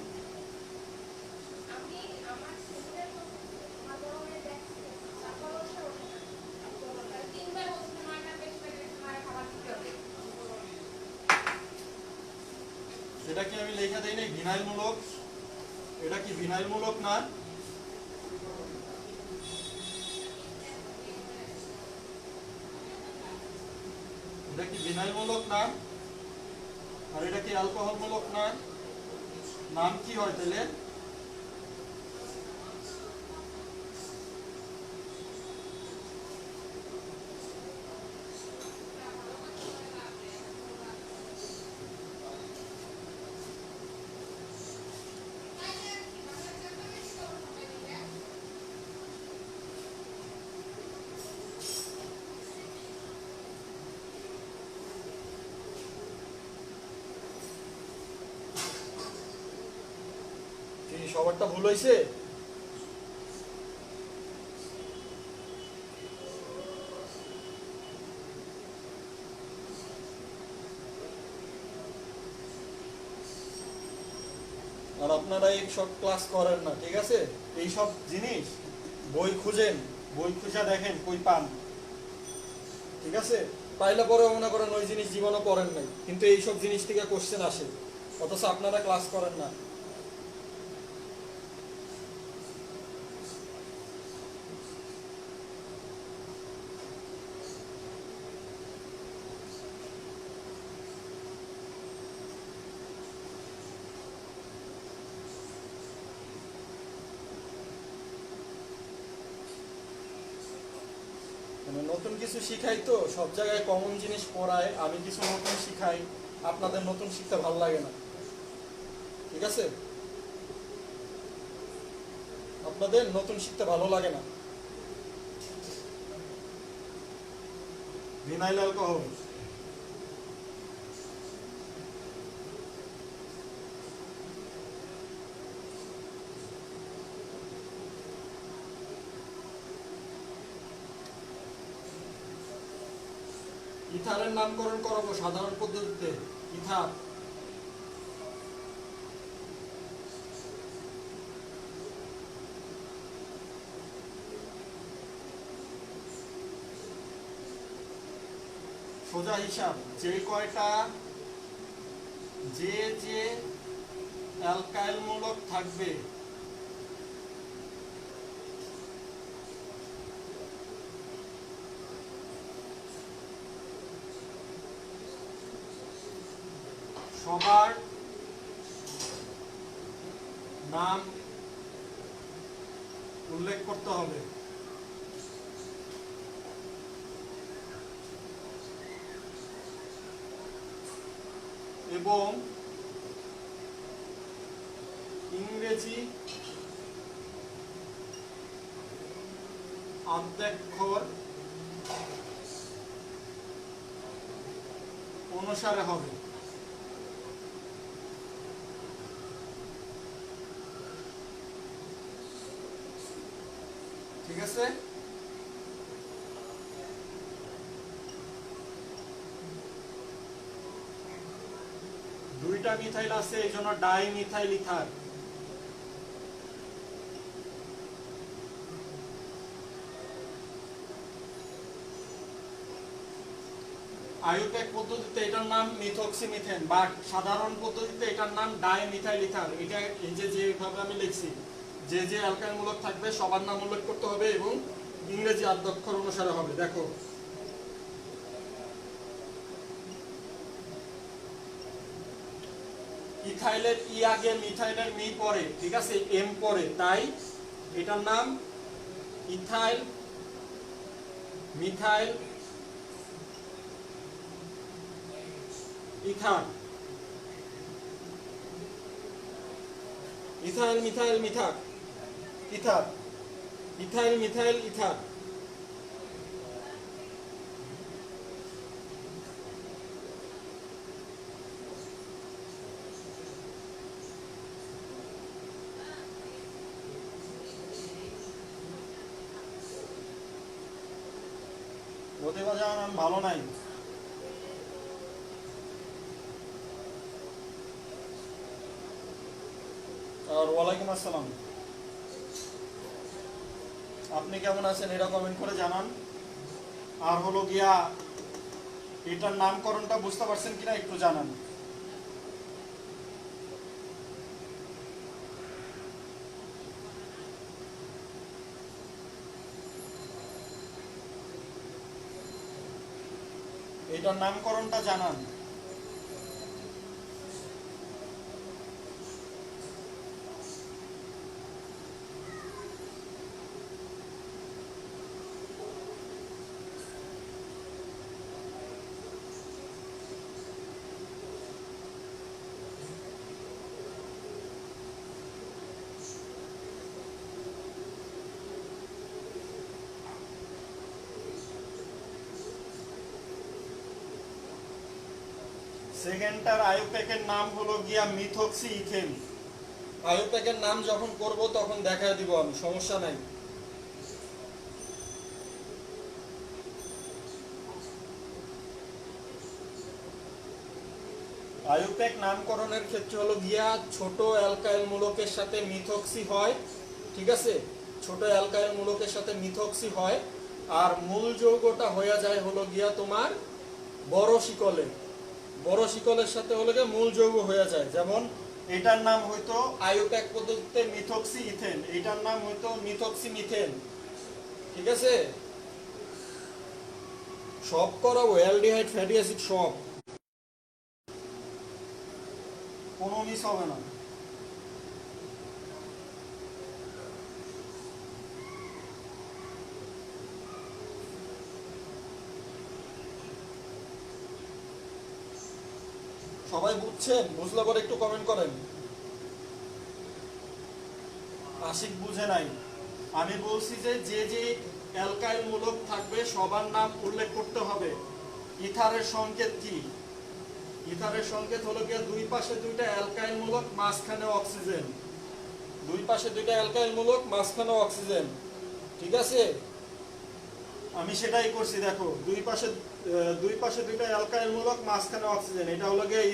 এটা কি আমি লেখা দেই নাই ভিনাইলমূলক? এটা কি ভিনাইলমূলক না? এটা কি ভিনাইলমূলক না? আর এটা কি অ্যালকোহলমূলক না? নাম কি হয় তাহলে? কি সবারটা ভুল হয়েছে? আর আপনারা এই সব ক্লাস করেন না, ঠিক আছে? এই সব জিনিস বই খুঁজেন, বই খুঁজে দেখেন কই পান, ঠিক আছে? পাইলে পরে মনে করেন ওই জিনিস জীবনে পড়েন নাই, কিন্তু এই সব জিনিস থেকে কোশ্চেন আসে, অথচ আপনারা ক্লাস করেন না। মানে নতুন কিছু শিখাই তো, সব জায়গায় কমন জিনিস পড়ায়, আমি কিছু নতুন শিখাই, আপনাদের নতুন শিখতে ভালো লাগে না, ঠিক আছে? আপনাদের নতুন শিখতে ভালো লাগে না। ভিনাইল অ্যালকোহল, ইথারের নামকরণ করাবো সাধারণ পদ্ধতিতে। ইথার, সোজা হিসাব, যে কয়টা যে যে অ্যালকাইল মূলক থাকবে সবার নাম উল্লেখ করতে হবে। এবং ইংরেজি আদ্যাক্ষর অনুসারে হবে। ঠিক আছে? দুইটা মিথাইল আছে, এই জন্য ডাই মিথাইল ইথার। আইউটেক পদ্ধতিতে এটার নাম মিথক্সিমিথেন, বাট সাধারণ পদ্ধতিতে এটার নাম ডাই মিথাইল ইথার। এটা এই যে যেভাবে আমি লিখছি, যে যে অ্যালকাইল মূলক থাকবে সবার নাম উল্লেখ করতে হবে এবং ইংরেজি আদ্যাক্ষর অনুসারে হবে। দেখো, ইথাইলের ই আগে, মিথাইলের মি পরে, ঠিক আছে, এম পরে, তাই এটার নাম ethyl methyl ether. Ethyl methyl মিথার ether, ethyl methyl ether. Pratibha নাম ভালো নাই। আর ওয়ালাইকুম আসসালাম, আপনি কেমন আছেন এটা কমেন্ট করে জানান। আর হলো গিয়া এটার নামকরণটা বুঝতে পারছেন কিনা একটু জানান। এটার নামকরণটা জানান। সেকেন্ডটার আইউপ্যাকের নাম হলো গিয়া মিথক্সি ইথেন। আইউপ্যাকের নাম যখন করব তখন দেখায় দিব আমি, সমস্যা নাই। আইউপ্যাক নামকরণের ক্ষেত্রে হলো গিয়া ছোট অ্যালকাইল মূলকের সাথে মিথক্সি হয়, ঠিক আছে, ছোট অ্যালকাইল মূলকের সাথে মিথক্সি হয়, আর মূল যৌগটা হয়ে যায় হলো গিয়া তোমার বড় শিকলে, বড় শিকলের সাথে হলো গিয়ে মূল যৌগ হয়ে যায়। যেমন এটার নাম হয়তো আইউপ্যাক পদ্ধতিতে মিথক্সি ইথেন, এটার নাম হয়তো মিথক্সি মিথেন, ঠিক আছে। সব করাবো, অ্যালডিহাইড ফ্যাটি অ্যাসিড সব, কোনো মিস হবে না। সবাই বুঝছেন? বুঝলে পরে একটু কমেন্ট করেন। আশিক বুঝে নাই। আমি বলছি যে যে যে অ্যালকাইল মূলক থাকবে সবার নাম উল্লেখ করতে হবে। ইথারের সংকেত কি? ইথারের সংকেত হলো গিয়ে দুই পাশে দুইটা অ্যালকাইল মূলক, মাঝখানে অক্সিজেন। দুই পাশে দুইটা অ্যালকাইল মূলক, মাঝখানে অক্সিজেন, ঠিক আছে। আমি সেটাই করছি, দেখো দুই পাশে দুইটা অ্যালকাইল মূলক, মাঝখানে অক্সিজেন, এটা হলো গিয়ে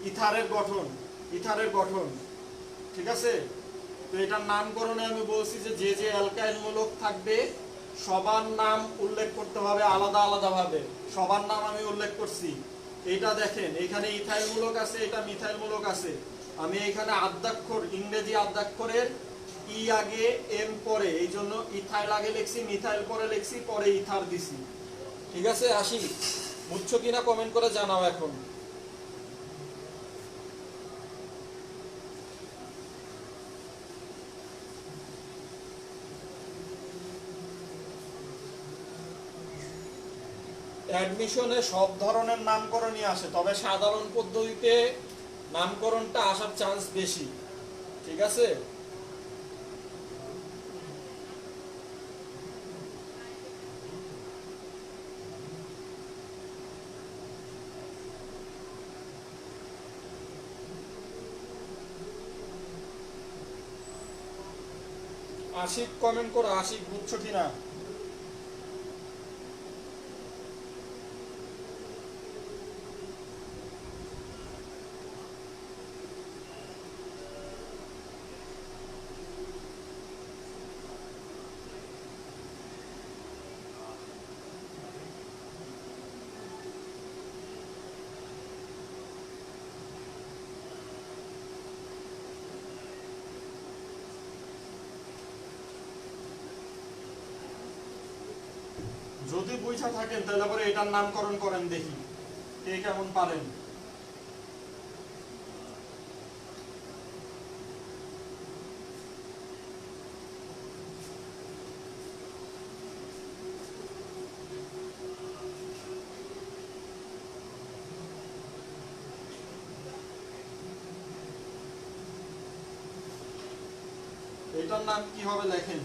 ইথারের গঠন, ইথারের গঠন, ঠিক আছে। তো এটার নামকরণে আমি বলছি যে যে যে অ্যালকাইল মূলক থাকবে সবার নাম উল্লেখ করতে হবে আলাদা আলাদা ভাবে, সবার নাম আমি উল্লেখ করছি। এটা দেখেন, এখানে ইথাইল মূলক আছে, এটা মিথাইল মূলক আছে। আমি এখানে আদ্যাক্ষর, ইংরেজি আদ্যাক্ষরের ই আগে এম পরে, এই জন্য ইথাইল আগে লিখছি, মিথাইল পরে লিখছি, পরে ইথার দিছি, ঠিক আছে। আসি, বুঝছো কিনা কমেন্ট করে জানাও এখন। অ্যাডমিশনে সব ধরনের নামকরণই আসে, তবে সাধারণ পদ্ধতিতে নামকরণটা আসার চান্স বেশি, ঠিক আছে। আশিক কমেন্ট করো, আশিক বুঝছো কিনা। যদি বুঝা থাকেন তাহলে পরে এটার নামকরণ করেন, দেখি কে কেমন পারেন। এটার নাম কি হবে লেখেন।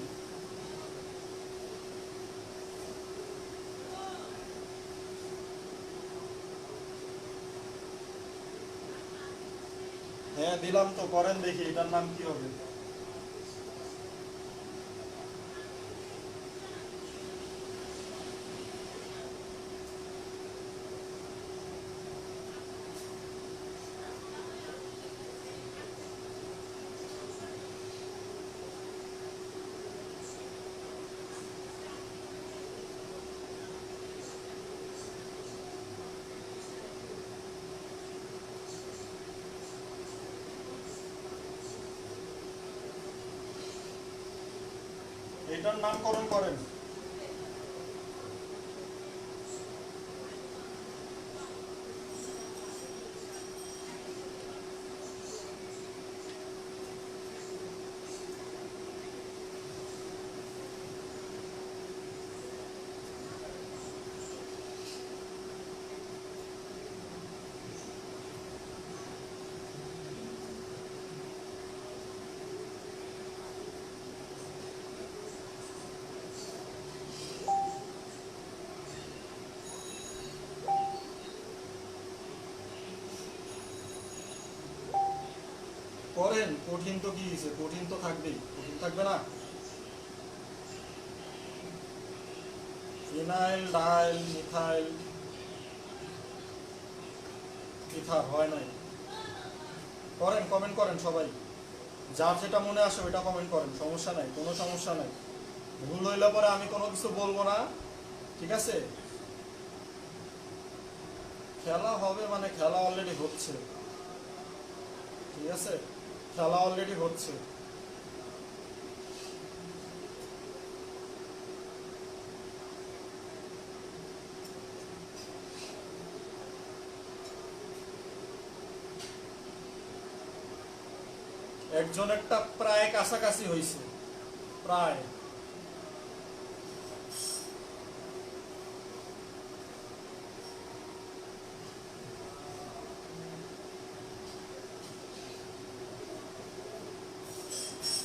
হ্যাঁ দিলাম তো, করেন দেখি এটার নাম কি হবে। এটার নামকরণ করেন। করেন, কঠিন তো কি হয়েছে, কঠিন তো থাকবেই, কঠিন থাকবে না? ফিনাইল ডাইল মিথাইল ইথার হয় নাই। করেন, কমেন্ট করেন সবাই, যার যেটা মনে আসে ওইটা কমেন্ট করেন, সমস্যা নাই, কোনো সমস্যা নাই। ভুল হইলে পরে আমি কোনো কিছু বলবো না, ঠিক আছে? খেলা হবে মানে খেলা অলরেডি হচ্ছে, ঠিক আছে? খেলা অলরেডি হচ্ছে। একজন একটা প্রায় কাছাকাছি হয়েছে, প্রায়।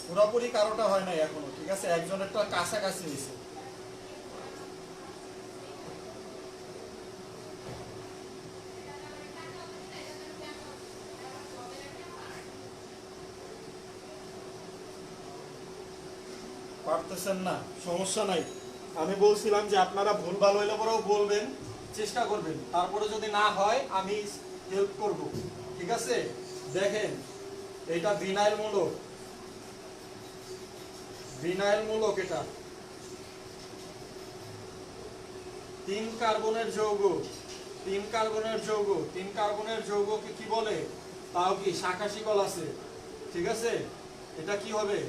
পুরোপুরি কারোটা হয় নাই এখনো, ঠিক আছে? একজন একটা কাছাকাছি হয়েছে। পারতেছেন না, সমস্যা নাই। আমি বলছিলাম যে আপনারা ভুলভাল হইলে পরেও বলবেন, চেষ্টা করবেন, তারপরে যদি না হয় আমি হেল্প করব, ঠিক আছে? দেখেন, এটা ভিনাইল মূলক, ভিনাইল মূলক, এটা 3 কার্বনের যৌগ, 3 কার্বনের যৌগ, 3 কার্বনের যৌগকে কি বলে? তাও কি শাখা শিকল আছে, ঠিক আছে? এটা কি হবে?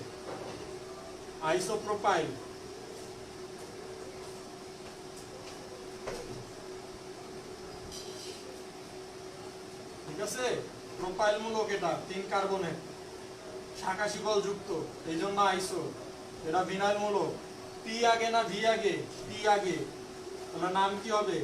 আইসোপ্রোপাইল। ঠিক আছে? প্রোপাইল মূলক, এটা 3 কার্বনের, শাখা শিকল যুক্ত, এই জন্য আইসো। এটা ভিনাইল মূলক। পি আগে না ভি আগে? পি আগে, তাহলে নাম কি হবে?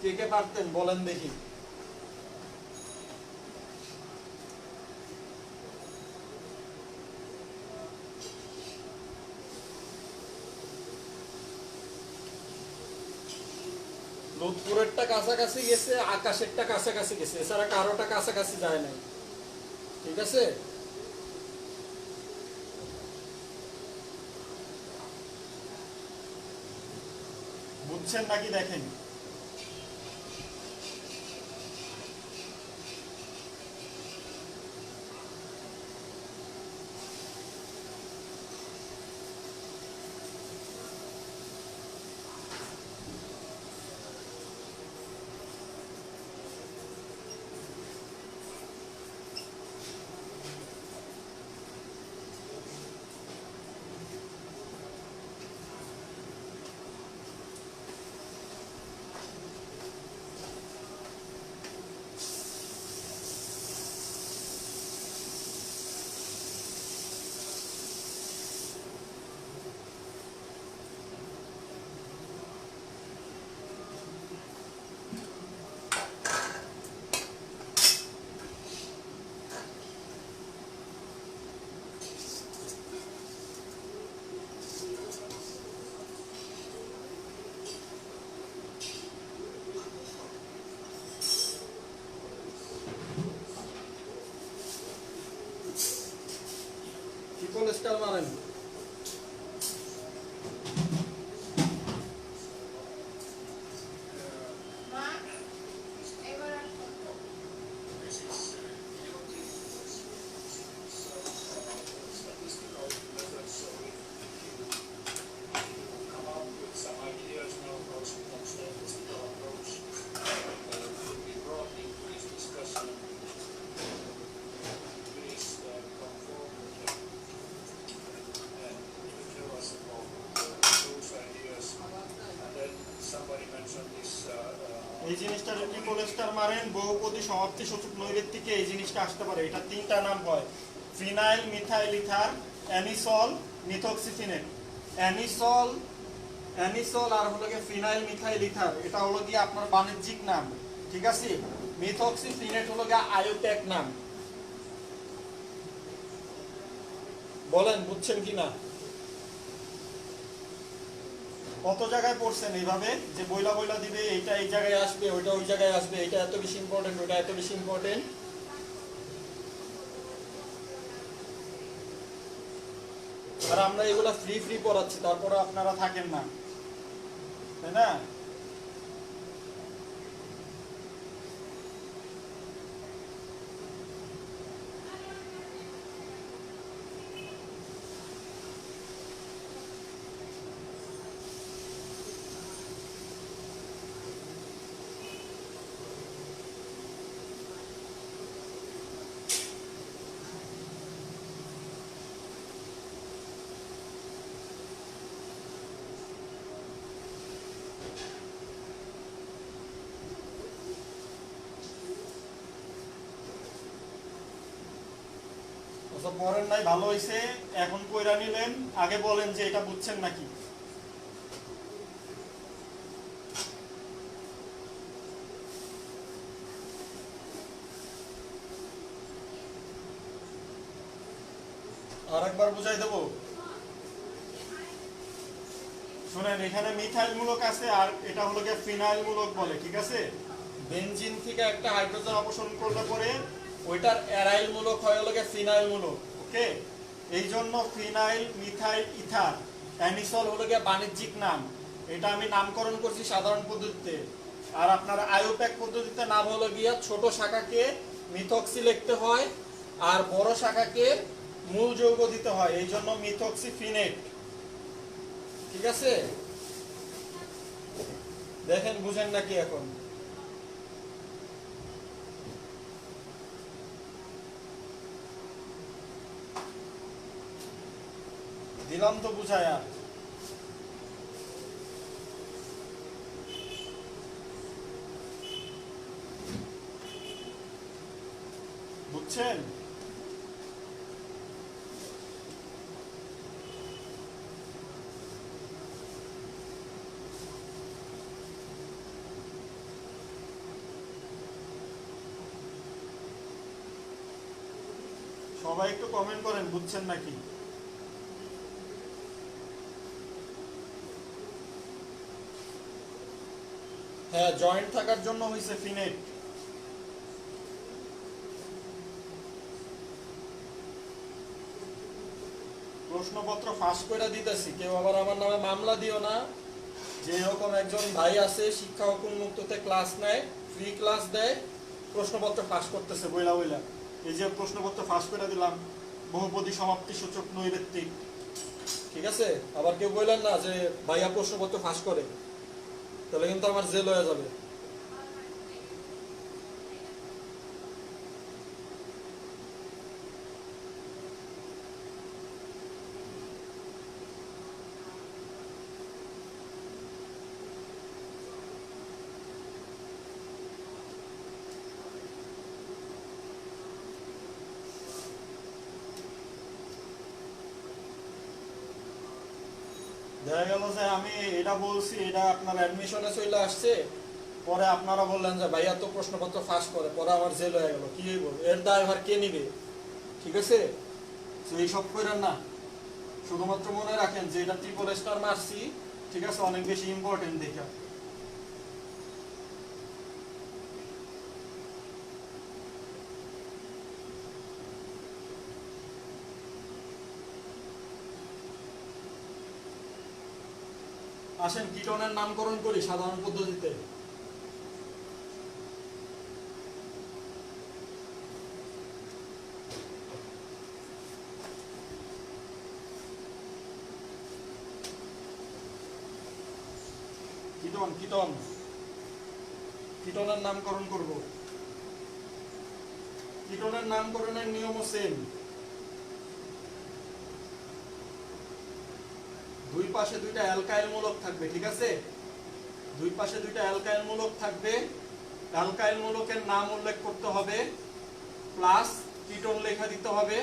কে কে পারতেন বলেন দেখি। লুৎফুরেরটা কাছাকাছি গেছে, আকাশেরটা কাছাকাছি গেছে, এছাড়া কারোটা কাছাকাছি যায় নাই, ঠিক আছে? বুঝছেন নাকি দেখেন। ট্রিপল স্টার মারেন। এই জিনিসটা ট্রিপল স্টার মারেন, বহুপদী সমাপ্তি সূচক নৈর্ব্যক্তিকে এই জিনিসটা আসতে পারে। এটা তিনটা নাম হয়, ফিনাইল মিথাইল ইথার, অ্যানিসল, মিথক্সিফিনেট। অ্যানিসল অ্যানিসল আর হলো গিয়ে ফিনাইল মিথাইল ইথার, এটা হলো গিয়ে আপনার বাণিজ্যিক নাম, ঠিক আছে। মিথক্সিফিনেট হলো গিয়ে আয়োটেক নাম। বলেন বুঝছেন কিনা? কত জায়গায় পড়ছেন এইভাবে যে বইলা বইলা দিবে, এইটা এই জায়গায় আসবে, ওইটা ওই জায়গায় আসবে, এটা এত বেশি ইম্পর্টেন্ট, ওইটা এত বেশি ইম্পর্টেন্ট। আর আমরা এগুলা ফ্রি ফ্রি পড়াচ্ছি, তারপরে আপনারা থাকেন না, তাই না? ওসব পড়েন নাই, ভালো হয়েছে। এখন কইরা নিলেন, আগে বলেন যে এটা বুঝছেন নাকি। আর একবার বুঝাই দেবো, শুনেন। এখানে মিথাইল মূলক আছে আর এটা হলো গিয়ে ফিনাইল মূলক বলে, ঠিক আছে। বেনজিন থেকে একটা হাইড্রোজেন অপসারণ করলে পরে ওইটার অ্যারাইল মূলক হয় হলো গিয়ে ফিনাইল মূলক, ওকে। এই জন্য ফিনাইল মিথাইল ইথার অ্যানিসল হলো গিয়ে বাণিজ্যিক নাম। এটা আমি নামকরণ করছি সাধারণ পদ্ধতিতে। আর আপনার আয়োপ্যাক পদ্ধতিতে নাম হলো গিয়া ছোট শাখাকে মিথক্সি লিখতে হয় আর বড় শাখাকে মূল যৌগ দিতে হয়, এই জন্য মিথক্সিফিনেট, ঠিক আছে। দেখেন বুঝেন নাকি এখন? দিলাম তো বুঝায়া। বুঝছেন? সবাই একটু কমেন্ট করেন বুঝছেন নাকি। হ্যাঁ, জয়েন্ট থাকার জন্য হইছে ফিনেট। প্রশ্নপত্র ফাঁস করে দিতেছি, কেউ আবার আমার নামে মামলা দিও না। যে এরকম একজন ভাই আছে শিক্ষা হুকুম মুক্ততে ক্লাস নেয়, ফ্রি ক্লাস দেয়, প্রশ্নপত্র ফাঁস করতেছে বইলা বইলা। এই যে প্রশ্নপত্র ফাঁস করে দিলাম, বহুপদী সমাপ্তি সূচক নৈর্ব্যক্তিক, ঠিক আছে। আবার কেউ বললেন না যে ভাইয়া প্রশ্নপত্র ফাঁস করে, তাহলে কিন্তু আমার জেল হয়ে যাবে। দেখা গেল যে আমি এটা বলছি, এটা আপনার অ্যাডমিশনে চলে আসছে, পরে আপনারা বললেন যে ভাইয়া তো প্রশ্নপত্র ফাঁস করে, পরে আমার জেল হয়ে গেল, কি হইব? এর দায়ভার কে নিবে? ঠিক আছে, তো এইসব করেন না। শুধুমাত্র মনে রাখেন যে এটা ট্রিপল স্টার মারছি, ঠিক আছে, অনেক বেশি ইম্পর্টেন্ট দেখা। আসেন কিটনের নামকরণ করি সাধারণ পদ্ধতিতে। কিটন কিটন কিটনের নামকরণ করব। কিটনের নামকরণের নিয়মও সেম। দুই পাশে দুইটা অ্যালকাইল মূলক থাকবে, ঠিক আছে। দুই পাশে দুইটা অ্যালকাইল মূলক থাকবে, অ্যালকাইল মূলকের নাম উল্লেখ করতে হবে, প্লাস কিটোন লেখা দিতে হবে,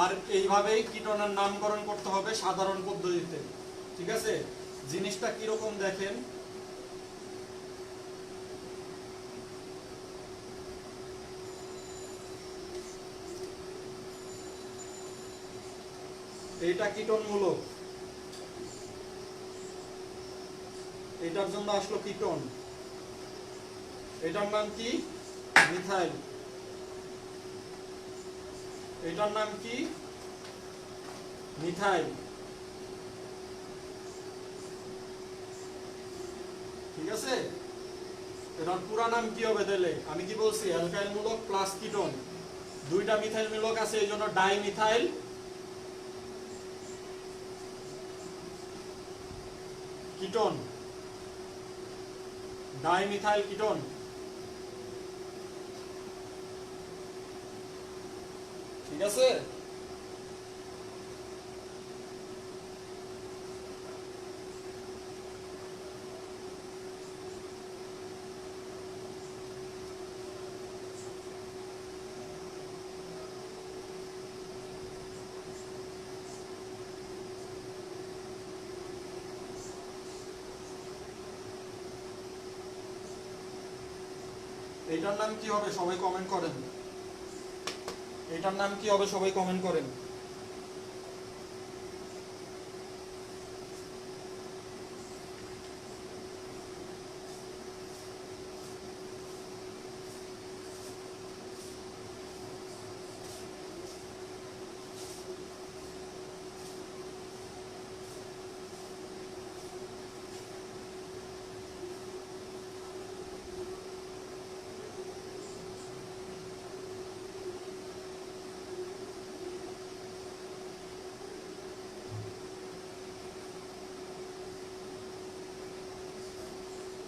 আর এইভাবেই কিটোনের নামকরণ করতে হবে সাধারণ পদ্ধতিতে। ঠিক আছে, জিনিসটা কিরকম দেখেন, এইটা কিটোন মূলক, এটার জন্য আসলো কিটোন, এটার নাম কি মিথাইল, এটার নাম কি মিথাইল। ঠিক আছে, এটার পুরা নাম কি হবে তাহলে? আমি কি বলছি, অ্যালকাইল মূলক প্লাস কিটোন, দুইটা মিথাইল মূলক আছে এই জন্য ডাইমিথাইল কিটোন, ডাইমিথাইল কিটোন। ঠিক আছে, এটার নাম কি হবে সবাই কমেন্ট করেন, এটার নাম কি হবে সবাই কমেন্ট করেন।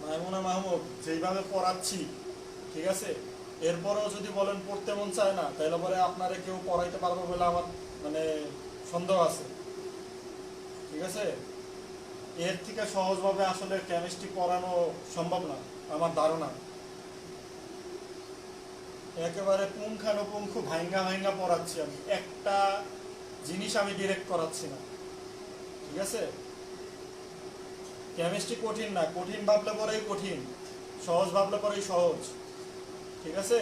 মাইমুনা মাহমুদ, যেইভাবে পড়াচ্ছি ঠিক আছে, এরপরেও যদি বলেন পড়তে মন চায় না, তাহলে পরে আপনারা কেউ পড়াইতে পারবে বলে আমার মানে সন্দেহ আছে। ঠিক আছে, এর থেকে সহজভাবে আসলে কেমিস্ট্রি পড়ানো সম্ভব না আমার ধারণা। একেবারে পুঙ্খানুপুঙ্খ ভাঙ্গা ভাঙ্গা পড়াচ্ছি আমি, একটা জিনিস আমি ডিরেক্ট করাচ্ছি না। ঠিক আছে, কেমিস্ট্রি কঠিন না, কঠিন ভাবলে পরেই কঠিন, সহজ ভাবলে পরেই সহজ। ঠিক আছে,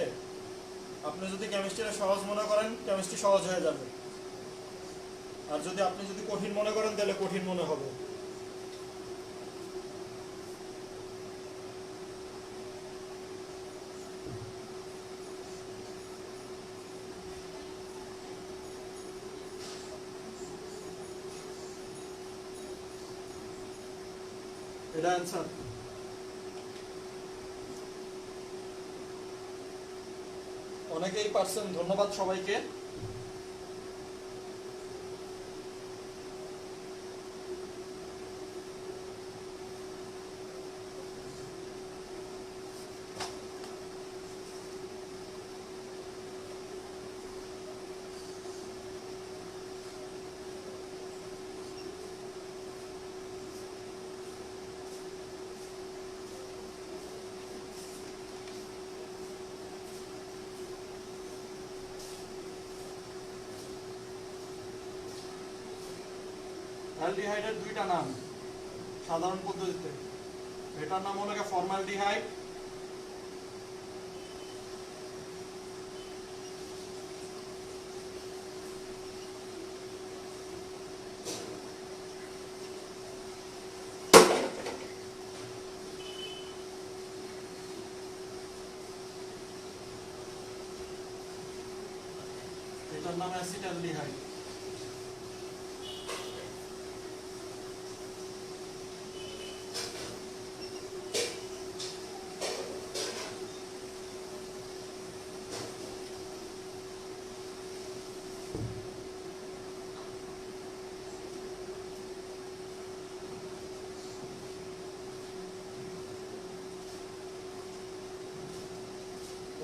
আপনি যদি কেমিস্ট্রিটা সহজ মনে করেন কেমিস্ট্রি সহজ হয়ে যাবে, আর যদি আপনি যদি কঠিন মনে করেন তাহলে কঠিন মনে হবে। এটা অ্যান্সার। অনেকেই পারছেন, ধন্যবাদ সবাইকে। অ্যালডিহাইডের দুইটা নাম সাধারণ পদ্ধতিতে, এটার নাম হলো ফর্মালডিহাইড, এটার নাম অ্যাসিটালডিহাইড।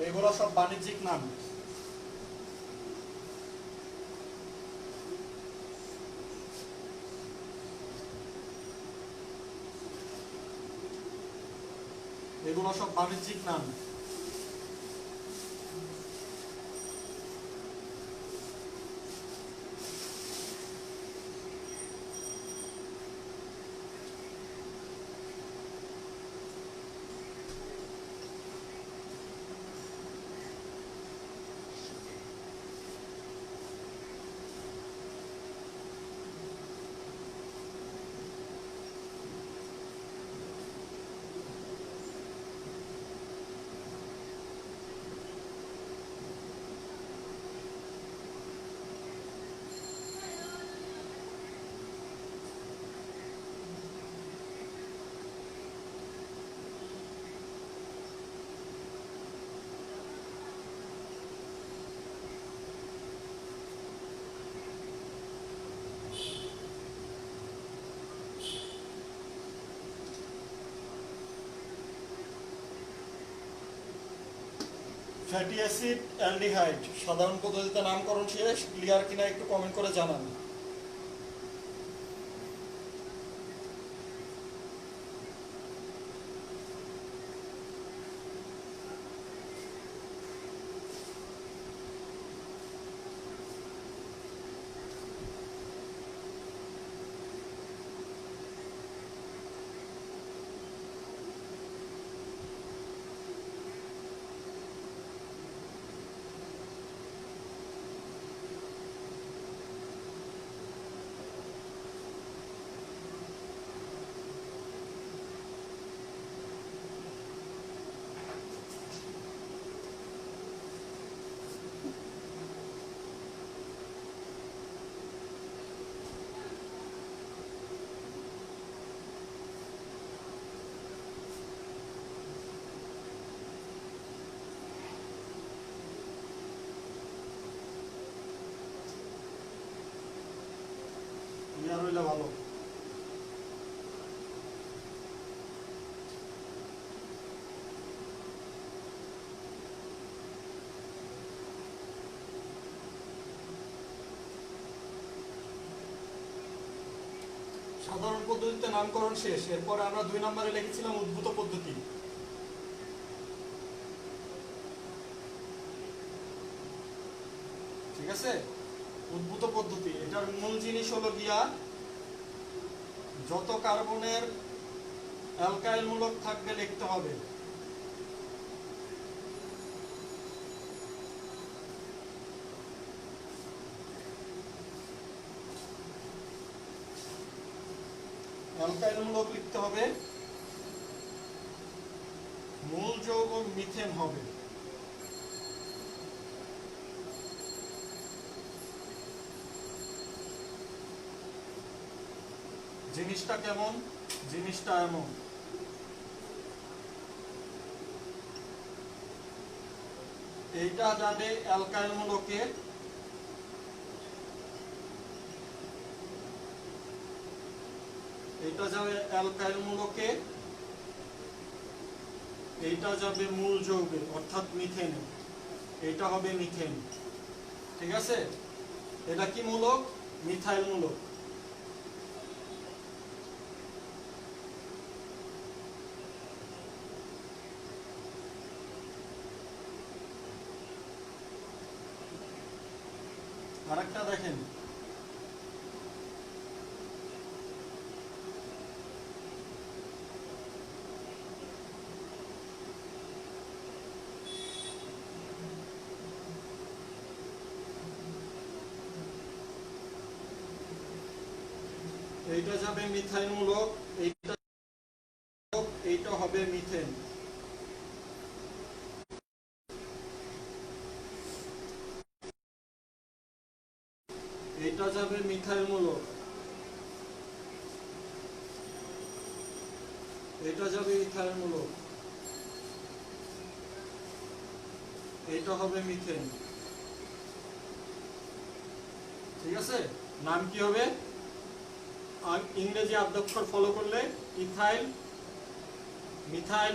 এগুলো সব বাণিজ্যিক নাম। এগুলো সব বাণিজ্যিক নাম। ফ্যাটি অ্যাসিড অ্যালডিহাইড সাধারণ পদ্ধতিতে নামকরণ শেষ, ক্লিয়ার কিনা একটু কমেন্ট করে জানান। ক্লিয়ার হইলে ভালো। সাধারণ পদ্ধতিতে নামকরণ শেষ, এরপরে আমরা 2 নম্বরে লিখেছিলাম উদ্ভূত পদ্ধতি। ঠিক আছে, উদ্ভূত পদ্ধতি এটার মূল জিনিস হলো গিয়া যত কার্বনের অ্যালকাইল মূলক থাকবে লিখতে হবে। অ্যালকাইল মূলক লিখতে হবে, মূল যৌগ মিথেন হবে। জিনিসটা কেমন? জিনিসটা এমন, এইটা যাবে অ্যালকাইল মূলকে, এইটা যাবে অ্যালকাইল মূলকে, এইটা যাবে মূল যৌগে অর্থাৎ মিথেনে, এইটা হবে মিথেন। ঠিক আছে, এটা কি মূলক? মিথাইল মূলক। আরেকটা দেখেন, এইটা যাবে মিথাইল মূলক, এইটা হবে মিথেন। এইটা যাবে মিথাইল মূলক, এইটা যাবে ইথাইল মূলক, এইটা হবে মিথেন। ঠিক আছে, নাম কি হবে? ইংরেজি আদ্যাক্ষর ফলো করলে ইথাইল, মিথাইল,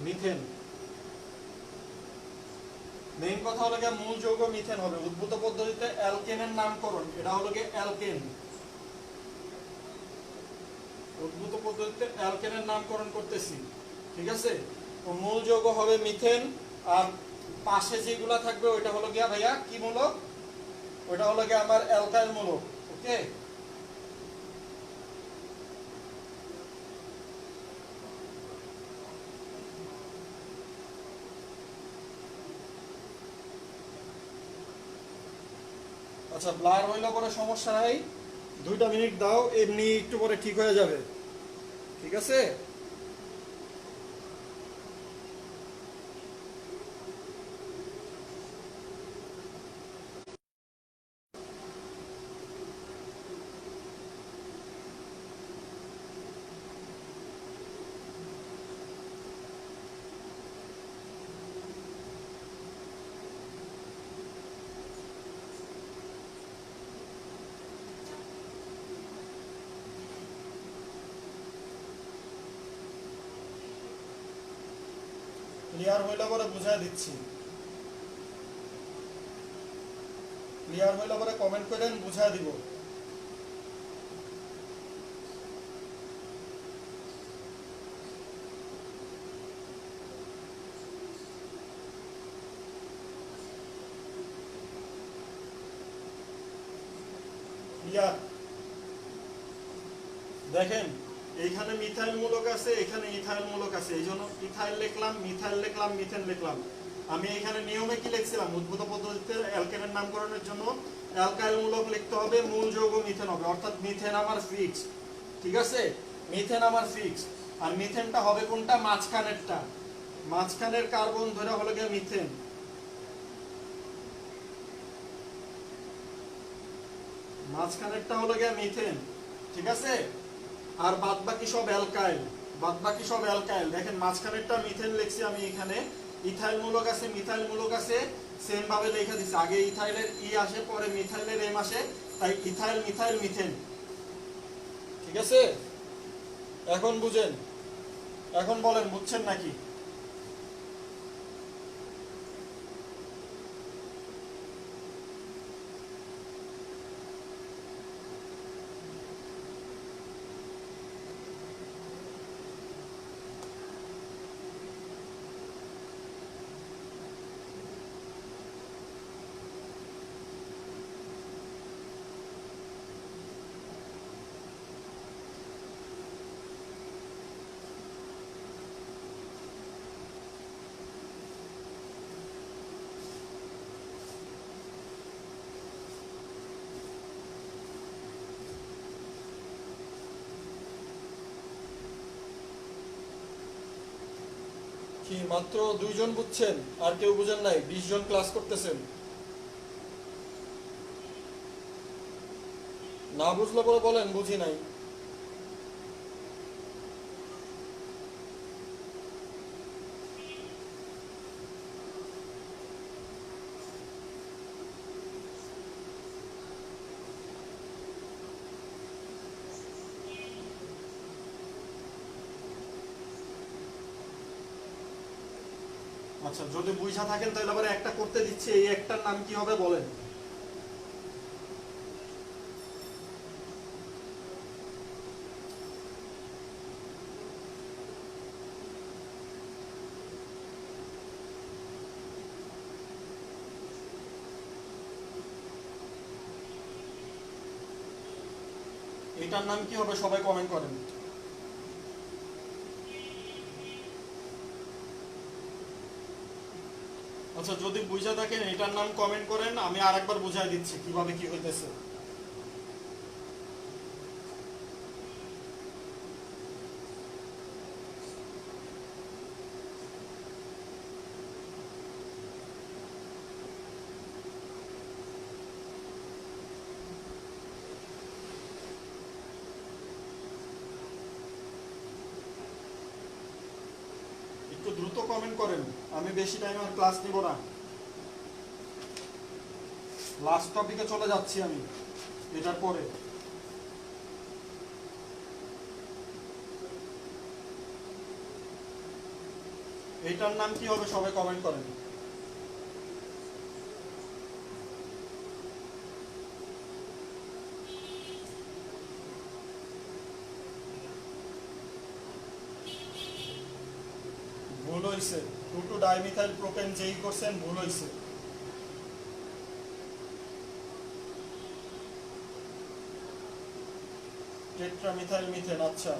মিথেন। মেইন কথা হলো গিয়ে মূল যৌগ মিথেন হবে। উদ্ভূত পদ্ধতিতে অ্যালকেনের নামকরণ, এটা হলো গিয়ে অ্যালকেন। উদ্ভূত পদ্ধতিতে অ্যালকেনের নামকরণ করতেছি, ঠিক আছে। তো মূল যৌগ হবে মিথেন, আর পাশে যেগুলা থাকবে ওইটা হলো গিয়া ভাইয়া কি মূলক, ওইটা হলো গিয়া আমার অ্যালকাইল মূলক। ওকে, আচ্ছা ব্লার হইলে পরে সমস্যা নাই, 2টা মিনিট দাও, এমনি একটু পরে ঠিক হয়ে যাবে, ঠিক আছে। ক্লিয়ার হইলে পরে বুঝাই দিচ্ছি, ক্লিয়ার হইলে পরে কমেন্ট করেন, বুঝাই দিব। ক্লিয়ার, দেখেন এইখানে মিথাইল মূলক আছে, এখানে ইথাইল মূলক আছে, এই জন্য ইথাইল লিখলাম, মিথাইল লিখলাম, মিথেন লিখলাম। আমি এখানে নিয়মে কি লিখছিলাম, উদ্ভূত পদ্ধতিতে অ্যালকেনের নামকরণের জন্য অ্যালকাইল মূলক লিখতে হবে, মূল যৌগ মিথেন হবে, অর্থাৎ মিথেন আমার ফিক্স, ঠিক আছে। মিথেন আমার ফিক্স, আর মিথেনটা হবে কোনটা, মাঝখানেরটা, মাঝখানের কার্বন ধরে হলো গিয়ে মিথেন, মাঝখানেরটা হলো গিয়ে মিথেন, ঠিক আছে। আর বাদ বাকি সব অ্যালকাইল, বাদ বাকি সব অ্যালকাইল। দেখেন মাঝখানেরটা মিথেন লিখছি আমি এখানে, ইথাইল মূলক আছে, মিথাইল মূলক আছে, সেম ভাবে লেখা দিছি, আগে ইথাইলের ই আসে, পরে মিথাইলের এম আসে, তাই ইথাইল মিথাইল মিথেন, ঠিক আছে। এখন বুঝেন, এখন বলেন বুঝছেন নাকি। কি মাত্র 2 জন বুঝছেন, আর কেউ বুঝেন নাই? 20 জন ক্লাস করতেছেন, না বুঝলে পরে বলেন বুঝি নাই। আচ্ছা যদি বুঝা থাকেন তাহলে আবার একটা করতে দিচ্ছি, এই একটার নাম কি হবে বলেন। এটার নাম কি হবে সবাই কমেন্ট করেন। আচ্ছা যদি বুঝা থাকেন এটার নাম কমেন্ট করেন, আমি আরেকবার বুঝাই দিচ্ছি কিভাবে কি হইতেছে। একটু দ্রুত কমেন্ট করেন, আমি বেশি টাইম আর ক্লাস নিব না, লাস্ট টপিকে চলে যাচ্ছি আমি এটার পরে। এইটার নাম কি হবে সবাই কমেন্ট করেন। হয়েছে, 2 ডাইমিথাইল প্রোপেন যেই করছেন ভুল হয়েছে। টেট্রামিথাইল মিথেন, আচ্ছা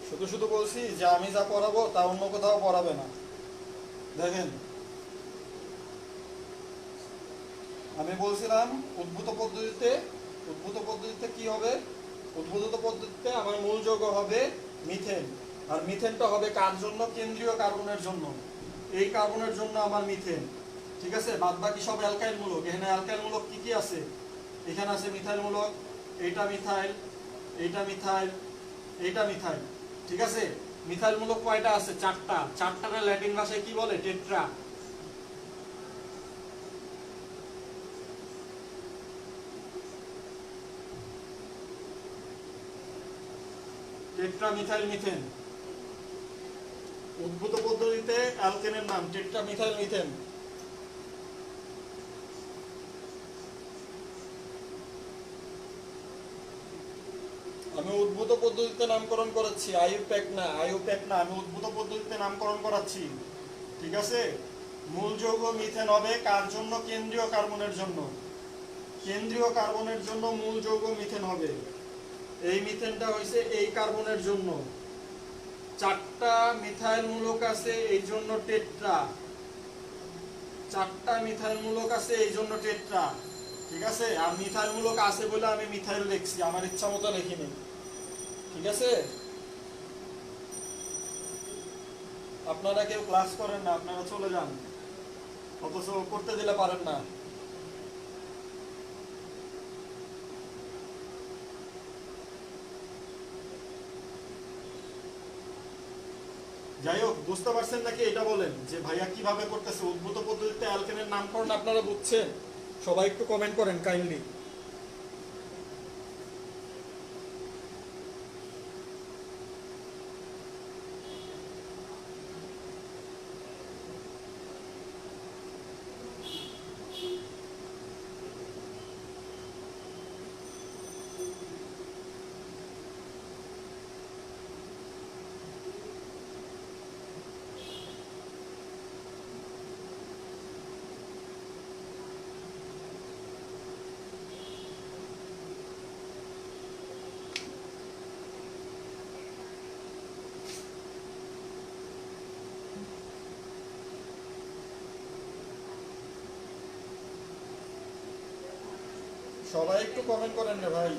শুধু শুধু বলছি যে আমি যা পড়াবো তা অন্য কোথাও পড়াবে না। দেখেন আমি বলছিলাম উদ্ভূত পদ্ধতিতে কি হবে, উদ্ভূত পদ্ধতিতে আমার মূল যৌগ হবে মিথেন, আর মিথেনটা হবে কার জন্য, কেন্দ্রীয় কার্বনের জন্য, এই কার্বনের জন্য আমার মিথেন। ঠিক আছে, বাদ বাকি সব অ্যালকাইল মূলক। এখানে অ্যালকাইল মূলক কি কি আছে, এখানে আছে মিথাইল মূলক, এইটা মিথাইল, এইটা মিথাইল, এইটা মিথাইল। ঠিক আছে, মিথাইল মূলক কয়টা আছে, 4টা। 4টার ল্যাটিন ভাষায় কি বলে, টেট্রা। টেট্রা মিথাইল মিথেন, উদ্ভূত পদ্ধতিতে অ্যালকেনের নাম টেট্রা মিথাইল মিথেন। আমি উদ্ভূত পদ্ধতিতে নামকরণ করাচ্ছি, আইইউপ্যাক না, আমি উদ্ভূত পদ্ধতিতে নামকরণ করাচ্ছি। ঠিক আছে, মূল যৌগ মিথেন হবে কার জন্য, কেন্দ্রীয় কার্বনের জন্য, কেন্দ্রীয় কার্বনের জন্য মূল যৌগ মিথেন হবে। এই মিথেনটা হইছে এই কার্বনের জন্য, 4টা মিথাইল মূলক আছে এই জন্য টেট্রা, 4টা মিথাইল মূলক আছে এই জন্য টেট্রা। ঠিক আছে, আর মিথাইল মূলক আছে বলে আমি মিথাইল লিখছি, আমার ইচ্ছা মতো লিখিনি। ঠিক আছে, আপনারা কেউ ক্লাস করেন না, আপনারা চলে যান, অথচ করতে দিলে পারেন না। যাই হোক, বুঝতে পারছেন নাকি এটা বলেন যে ভাইয়া কিভাবে করতেছে, উদ্ভূত পদ্ধতিতে অ্যালকেনের নামকরণ আপনারা বুঝছেন? সবাই একটু কমেন্ট করেন কাইন্ডলি। সবাই একটু কমেন্ট করেন রে ভাই।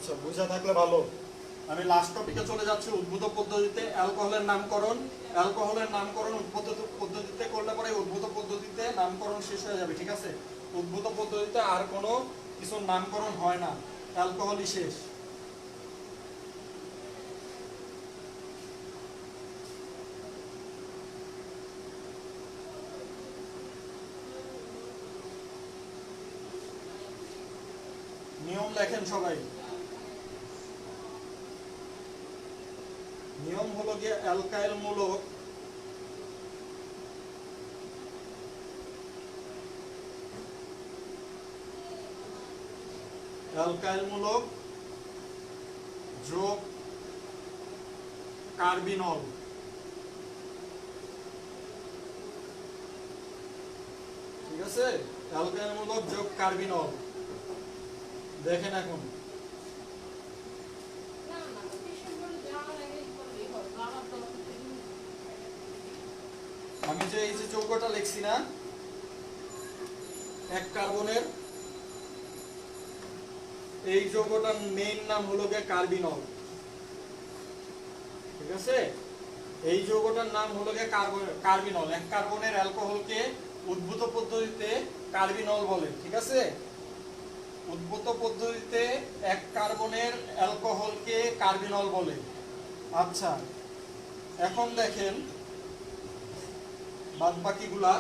আচ্ছা, বুঝা থাকলে ভালো। আমি লাস্ট টপিকে চলে যাচ্ছি, উদ্ভূত পদ্ধতিতে অ্যালকোহলের নামকরণ। অ্যালকোহলের নামকরণ উদ্ভূত পদ্ধতিতে করলে পরে উদ্ভূত পদ্ধতিতে নামকরণ শেষ হয়ে যাবে। ঠিক আছে, উদ্ভূত পদ্ধতিতে আর কোনো কিছু নামকরণ হয় না, অ্যালকোহলই শেষ। নিয়ম লেখেন সবাই। নিয়ম হলো গিয়ে অ্যালকাইল মূলক যোগ কার্বিনল। ঠিক আছে, অ্যালকাইল মূলক যোগ কার্বিনল। দেখেন এখন আমি যে এই যে যৌগটা লিখছি না, এক কার্বনের এই যৌগটার মেইন নাম হলো গিয়ে কার্বিনল। ঠিক আছে, এই যৌগটার নাম হলো গিয়ে কার্বিনল। এক কার্বনের অ্যালকোহলকে উদ্ভূত পদ্ধতিতে কার্বিনল বলে। ঠিক আছে, উদ্ভূত পদ্ধতিতে এক কার্বনের অ্যালকোহলকে কার্বিনল বলে। আচ্ছা, এখন দেখেন বাদ বাকিগুলা।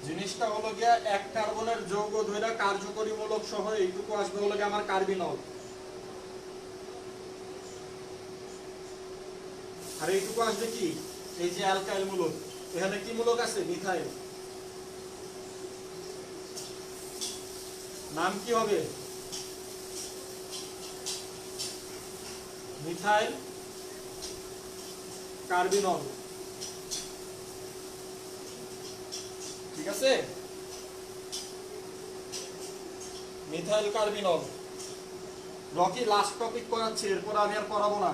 জিনিসটা হলো গিয়া এক কার্বনের যৌগ ধইরা কার্যকরী মূলক সহ এইটুকু আসবে হলো গিয়া আমার কার্বিনল, আর এইটুকু আসবে কি, এই যে অ্যালকাইল মূলক। এখানে কি মূলক আছে? মিথাইল। নাম কি হবে? Methyl carbinol. ঠিক আছে, methyl carbinol. Rocky last topic করাচ্ছি, এরপর আমি আর পড়াবো না।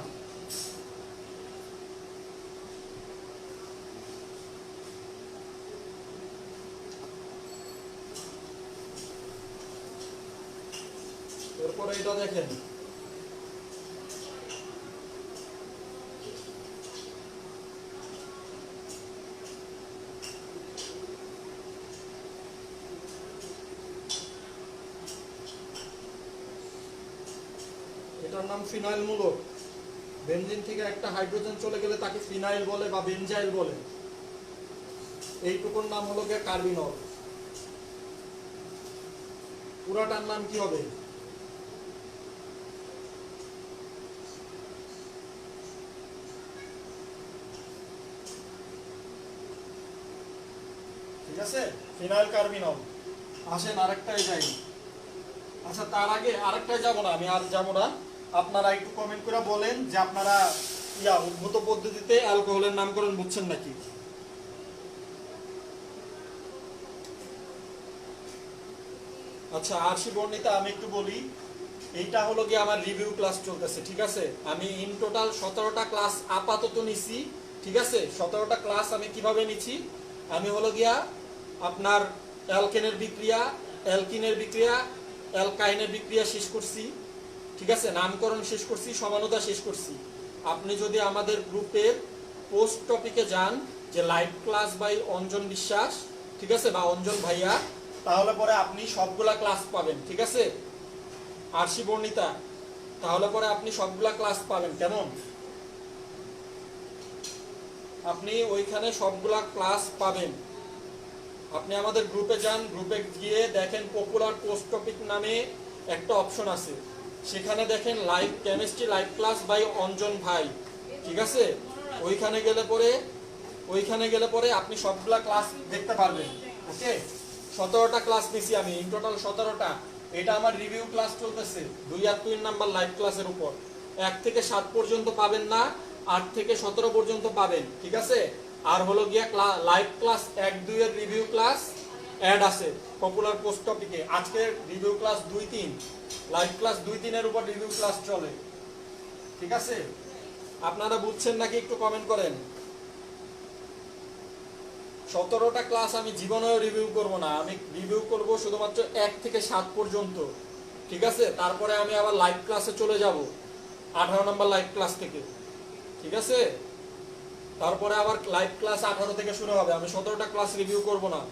এরপরে এটা দেখেন, এটার নাম ফিনাইল মূলক। বেনজিন থেকে একটা হাইড্রোজেন চলে গেলে তাকে ফিনাইল বলে বা বেনজাইল বলে। এইটুকুর নাম হলো গিয়ে কার্বিনল। পুরাটার নাম কি হবে? ঠিক আছে, ফিনাইল কার্বিনল। আসেন আরেকটাই যাই। আচ্ছা, তার আগে আরেকটাই যাব না, আমি আর যাব না। আপনারা একটু কমেন্ট করে বলেন যে আপনারা উদ্ভূত পদ্ধতিতে অ্যালকোহলের নামকরণ বুঝছেন নাকি। আচ্ছা, আরসি বর্ণিতা আমি একটু বলি। এইটা হলো গিয়ে আমার রিভিউ ক্লাস চলতেছে। ঠিক আছে, আমি ইন টোটাল 17টা ক্লাস আপাতত নিছি। ঠিক আছে, 17টা ক্লাস আমি কিভাবে নিছি, আমি হলো গিয়া আপনার অ্যালকেনের বিক্রিয়া, অ্যালকিনের বিক্রিয়া, অ্যালকাইনের বিক্রিয়া শেষ করছি। ঠিক আছে, নামকরণ শেষ করছি, সমানতা শেষ করছি। আপনি যদি আমাদের গ্রুপের পোস্ট টপিকে যান, যে লাইভ ক্লাস বাই অঞ্জন বিশ্বাস, ঠিক আছে, বা অঞ্জন ভাইয়া, তাহলে পরে আপনি সবগুলা ক্লাস পাবেন। ঠিক আছে, আরসি বর্ণিতা, তাহলে পরে আপনি সবগুলা ক্লাস পাবেন। কেমন? আপনি ওইখানে সবগুলা ক্লাস পাবেন। আপনি আমাদের গ্রুপে যান, গ্রুপে গিয়ে দেখেন পপুলার পোস্ট টপিক নামে একটা অপশন আছে, সেখানে দেখেন live chemistry live class by Anjan ভাই। ঠিক আছে, ওইখানে গেলে পরে আপনি সবগুলা ক্লাস দেখতে পারবেন। ওকে, 17টা ক্লাস নিছি আমি, ইন টোটাল 17টা। এটা আমার রিভিউ ক্লাস চলতেছে 2 আর 3 নাম্বার লাইভ ক্লাসের উপর। 1 থেকে 7 পর্যন্ত পাবেন না, 8 থেকে 17 পর্যন্ত পাবেন। ঠিক আছে, আর হলো গিয়া লাইভ ক্লাস 1, 2 এর রিভিউ ক্লাস অ্যাড আছে পপুলার পোস্ট টপিকে। আজকে রিভিউ ক্লাস 2, 3, লাইভ ক্লাস 2, 3 এর উপর রিভিউ ক্লাস চলে। ঠিক আছে, আপনারা বুঝছেন নাকি একটু কমেন্ট করেন। 17টা ক্লাস আমি জীবনেও রিভিউ করব না, আমি রিভিউ করব শুধুমাত্র 1 থেকে 7 পর্যন্ত। ঠিক আছে, তারপরে আমি আবার লাইভ ক্লাসে চলে যাব 18 নম্বর লাইভ ক্লাস থেকে। ঠিক আছে, তারপরে আবার লাইভ ক্লাস 18 থেকে শুরু হবে। আমি 17টা ক্লাস রিভিউ করব না।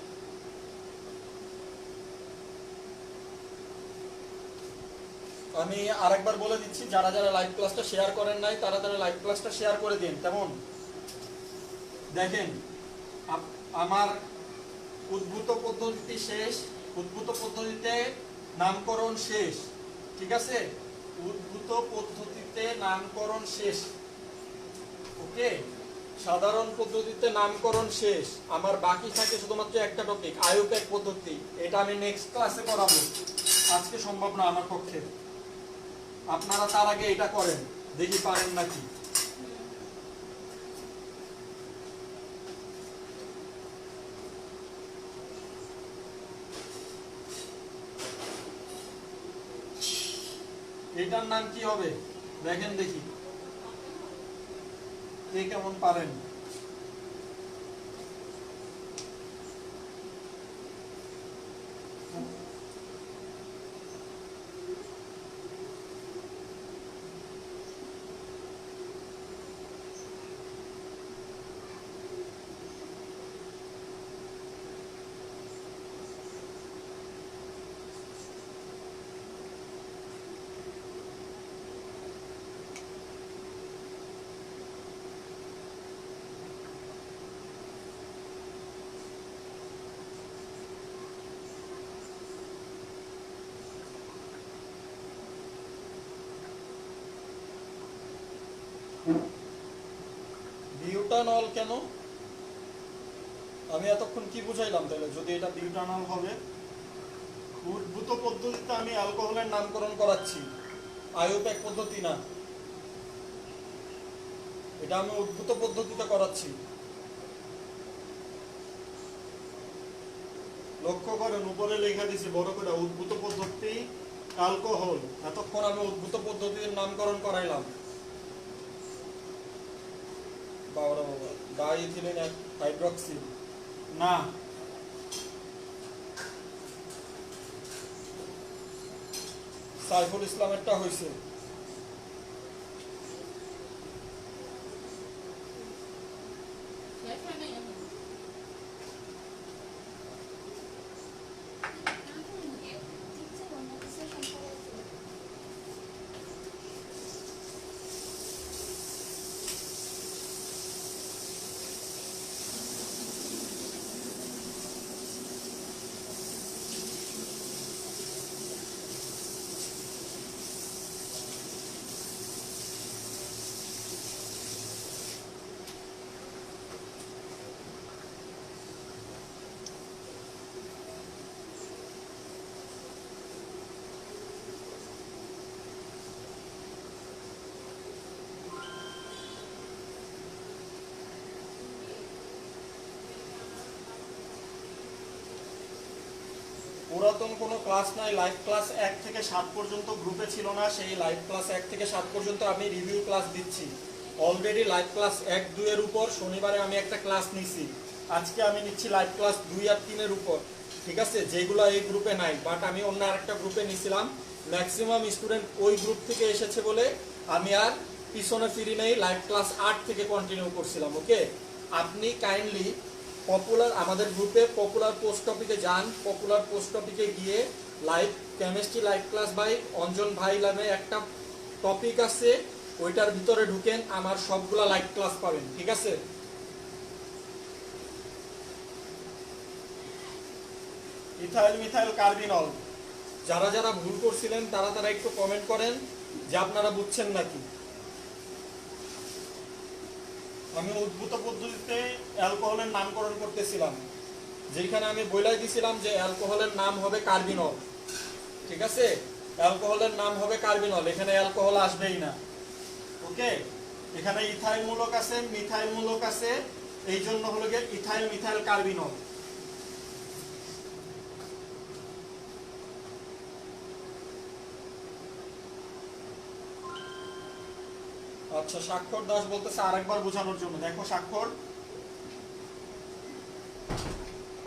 আমি আরেকবার বলে দিচ্ছি, যারা যারা লাইভ ক্লাসটা শেয়ার করেন নাই তারা তারা লাইভ ক্লাসটা শেয়ার করে দিন। কেমন? দেখেন, আমার উদ্ভূত পদ্ধতি শেষ, উদ্ভূত পদ্ধতিতে নামকরণ শেষ। ঠিক আছে, উদ্ভূত পদ্ধতিতে নামকরণ শেষ। ওকে, সাধারণ পদ্ধতিতে নামকরণ শেষ। আমার বাকি থাকে শুধুমাত্র একটা টপিক, আইউপ্যাক পদ্ধতি। এটা আমি নেক্সট ক্লাসে করাবো, আজকে সম্ভব না আমার পক্ষে। আপনারা তার আগে এটা করেন, দেখি পারেন নাকি। এটার নাম কি হবে দেখেন দেখি। কে কেমন পারেন। বিউটানল কেন? আমি এতক্ষণ কি বুঝাইলাম তাহলে? যদি এটা বিউটানল হবে, উদ্ভূত পদ্ধতিতে আমি অ্যালকোহলের নামকরণ করাচ্ছি, আইউপ্যাক পদ্ধতি না, এটা আমি উদ্ভূত পদ্ধতিতে করাচ্ছি। লক্ষ্য করেন উপরে লেখা দিছি বড় করে, উদ্ভূত পদ্ধতি অ্যালকোহল। এতক্ষণ আমি উদ্ভূত পদ্ধতির নামকরণ করাইলাম। বাবা বাবা, ডাইইথিলিন হাইড্রোক্সিল না, সাইফুল ইসলামেরটা হয়েছে। পুরাতন কোনো ক্লাস নাই, লাইভ ক্লাস 1 থেকে 7 পর্যন্ত গ্রুপে ছিল না, সেই লাইভ ক্লাস 1 থেকে 7 পর্যন্ত আমি রিভিউ ক্লাস দিচ্ছি। অলরেডি লাইভ ক্লাস 1, 2 এর উপর শনিবারে আমি একটা ক্লাস নিছি, আজকে আমি নিচ্ছি লাইভ ক্লাস 2 আর 3 এর উপর, ঠিক আছে, যেগুলো এই গ্রুপে নাই, বাট আমি অন্য আরেকটা গ্রুপে নিছিলাম। ম্যাক্সিমাম স্টুডেন্ট ওই গ্রুপ থেকে এসেছে বলে আমি আর পিছনে ফিরি নেই, লাইভ ক্লাস 8 থেকে কন্টিনিউ করছিলাম। ওকে, আপনি কাইন্ডলি পপুলার আমাদের গ্রুপে পপুলার পোস্ট টপিকে যান, পপুলার পোস্ট টপিকে গিয়ে live chemistry live class by Anjan ভাই নামে একটা টপিক আছে, ওইটার ভিতরে ঢুকেন, আমার সবগুলা লাইভ ক্লাস পাবেন, ঠিক আছে। ইথাইল মিথাইল কার্বিনল, যারা যারা ভুল করছিলেন তারা তারা একটু কমেন্ট করেন যে আপনারা বুঝছেন নাকি। আমি উদ্ভূত পদ্ধতিতে অ্যালকোহলের নামকরণ করতেছিলাম, যেখানে আমি বইলাই দিছিলাম যে অ্যালকোহলের নাম হবে কার্বিনল, ঠিক আছে, অ্যালকোহলের নাম হবে কার্বিনল, এখানে অ্যালকোহল আসবেই না। ওকে, এখানে ইথাইল মূলক আছে, মিথাইল মূলক আছে, এই জন্য হলো গিয়ে ইথাইল মিথাইল কার্বিনল। আচ্ছা, স্বাক্ষর দাস বলতেছে আরেকবার বোঝানোর জন্য, দেখো স্বাক্ষর,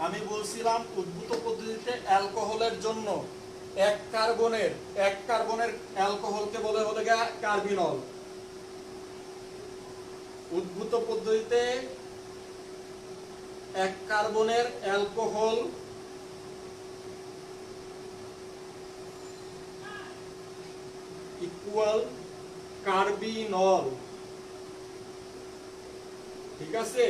আমি বলছিলাম উদ্ভূত পদ্ধতিতে অ্যালকোহলের জন্য এক কার্বনের অ্যালকোহলকে বলে হলো গিয়ে কার্বিনল। উদ্ভূত পদ্ধতিতে এক কার্বনের অ্যালকোহল ইকুয়াল কার্বিনল, ঠিক আছে।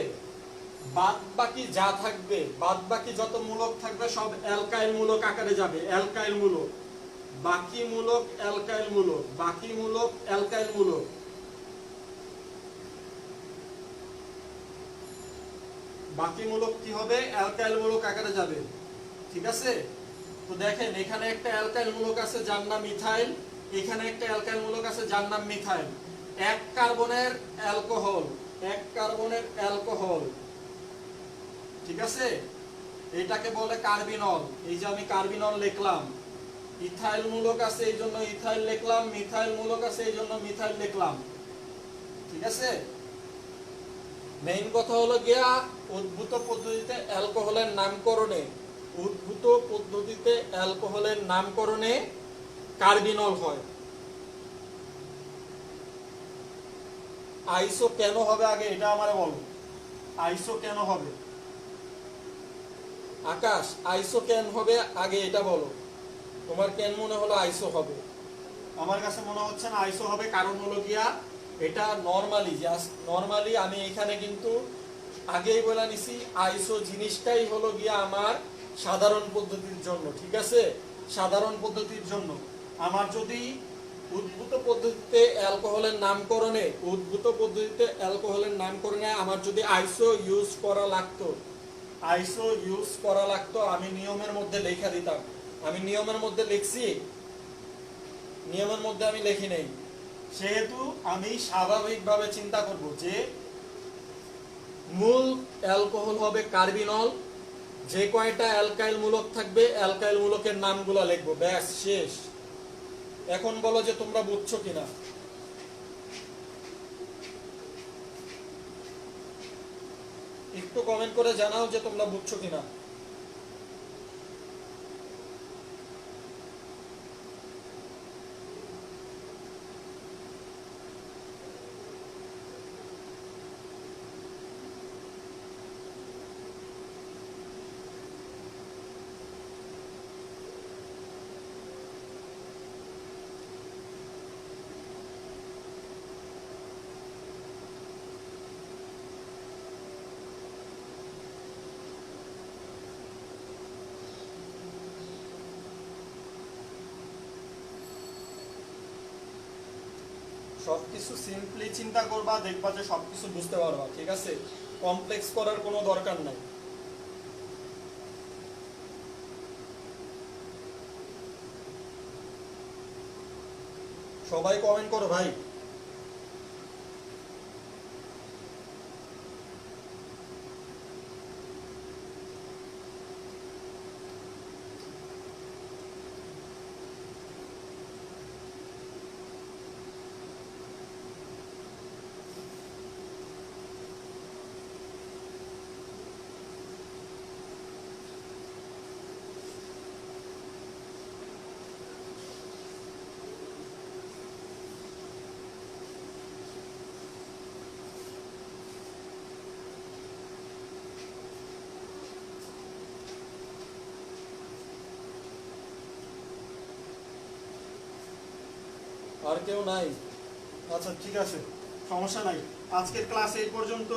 বাদ বাকি যা থাকবে, বাদ বাকি যত মূলক থাকবে সব অ্যালকাইল মূলক আকারে যাবে, অ্যালকাইল মূলক, বাকি মূলক অ্যালকাইল মূলক, বাকি মূলক অ্যালকাইল মূলক, বাকি মূলক কি হবে? অ্যালকাইল মূলক আকারে যাবে, ঠিক আছে। তো দেখেন এখানে একটা অ্যালকাইল মূলক আছে যার নাম ইথাইল, এখানে একটা অ্যালকাইল মূলক আছে যার নাম মিথাইল, এক কার্বনের অ্যালকোহল, এক কার্বনের অ্যালকোহল, ঠিক আছে, এটাকে বলে কার্বিনল। এই যে আমি কার্বিনল লিখলাম, ইথাইল মূলক আছে এই জন্য ইথাইল লিখলাম, মিথাইল মূলক আছে এই জন্য মিথাইল লিখলাম, ঠিক আছে। মেইন কথা হলো গিয়া উদ্ভূত পদ্ধতিতে অ্যালকোহলের নামকরণে, উদ্ভূত পদ্ধতিতে অ্যালকোহলের নামকরণে কার্বিনল হয়। আইসো কেন হবে আগে এটা আমারে বলো, আইসো কেন হবে? আকাশ, আইসো কেন হবে আগে এটা বলো। তোমার কেন মনে হলো আইসো হবে? আমার কাছে মনে হচ্ছে না আইসো হবে, কারণ হলো গিয়া এটা নরমালি, জাস্ট নরমালি আমি এখানে কিন্তু আগেই বলে নিছি আইসো জিনিসটাই হলো গিয়া আমার সাধারণ পদ্ধতির জন্য, ঠিক আছে? সাধারণ পদ্ধতির জন্য আমার যদি উদ্ভূত পদ্ধতিতে অ্যালকোহলের নামকরণে, উদ্ভূত পদ্ধতিতে অ্যালকোহলের নামকরণে আমার যদি আইসো ইউজ করা লাগতো, আইসো ইউজ করা লাগতো, আমি নিয়মের মধ্যে লেখা দিতাম। আমি নিয়মের মধ্যে লিখছি? নিয়মের মধ্যে আমি লিখি নেই। সেহেতু আমি স্বাভাবিকভাবে চিন্তা করব যে মূল অ্যালকোহল হবে কার্বিনল, যে কয়টা অ্যালকাইল মূলক থাকবে অ্যালকাইল মূলকের নামগুলো লিখবো, ব্যাস শেষ। এখন বলো যে তোমরা বুঝছো কিনা। একটু কমেন্ট করে জানাও যে তোমরা বুঝছো কিনা। সবকিছু সিম্পলি চিন্তা করবা, দেখবা যে সবকিছু বুঝতে পারবা, ঠিক আছে? কমপ্লেক্স করার কোনো দরকার নাই। সবাই কমেন্ট করো ভাই। আর কেউ নাই? আচ্ছা ঠিক আছে, সমস্যা নাই। আজকের ক্লাস এই পর্যন্ত।